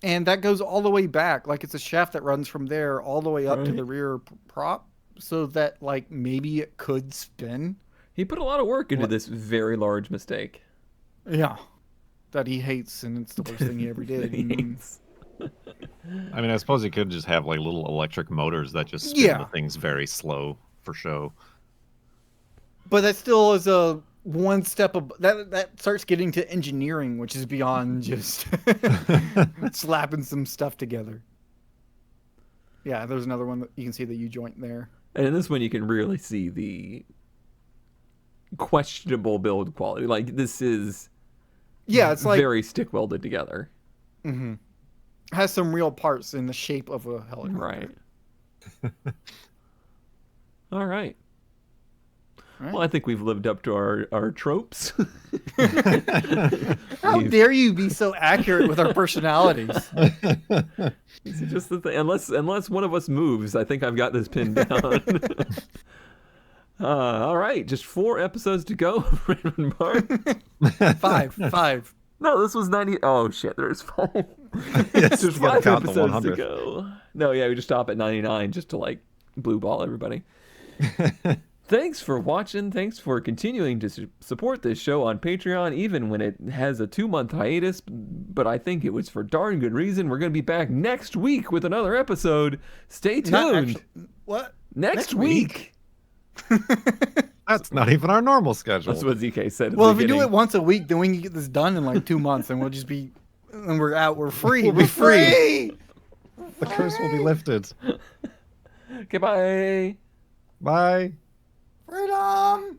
C: And that goes all the way back, like it's a shaft that runs from there all the way up to
A: Right.
C: the rear prop, so that like maybe it could spin.
A: He put a lot of work into this very large mistake.
C: Yeah, that he hates, and it's the worst thing he ever did.
A: Thanks.
B: I mean, I suppose you could just have like little electric motors that just spin
C: Yeah.
B: the things very slow for show.
C: But that still is a one step that starts getting to engineering, which is beyond just slapping some stuff together. Yeah, there's another one that you can see the U joint there.
A: And in this one, you can really see the questionable build quality. Like this is
C: Yeah, it's like
A: very stick welded together.
C: has some real parts in the shape of a helicopter.
A: Right. All right.
C: Right.
A: Well, I think we've lived up to our tropes.
C: How dare you be so accurate with our personalities?
A: It's just the thing. Unless one of us moves, I think I've got this pinned down. All right, just 4 episodes to go. Raymond Barr.
C: Five.
A: No, this was 90. Oh shit, there's 5.
B: Yes,
A: Just
B: you gotta
A: 5
B: count the
A: episodes to
B: 100th.
A: go. No, yeah, we just stop at 99 just to like blue ball everybody. Thanks for watching. Thanks for continuing to support this show on Patreon, even when it has a 2-month hiatus. But I think it was for darn good reason. We're going to be back next week with another episode. Stay
C: Not
A: tuned.
C: actually- what?
A: Next week.
B: That's not even our normal schedule.
A: That's what ZK said. At
C: Well,
A: the
C: if we do
A: beginning.
C: it once a week, then we can get this done in like 2 months, and we'll just be, and we're out. We're free.
B: We'll be
C: We're free.
B: The curse will be lifted.
A: Okay, bye.
B: Bye.
C: Freedom.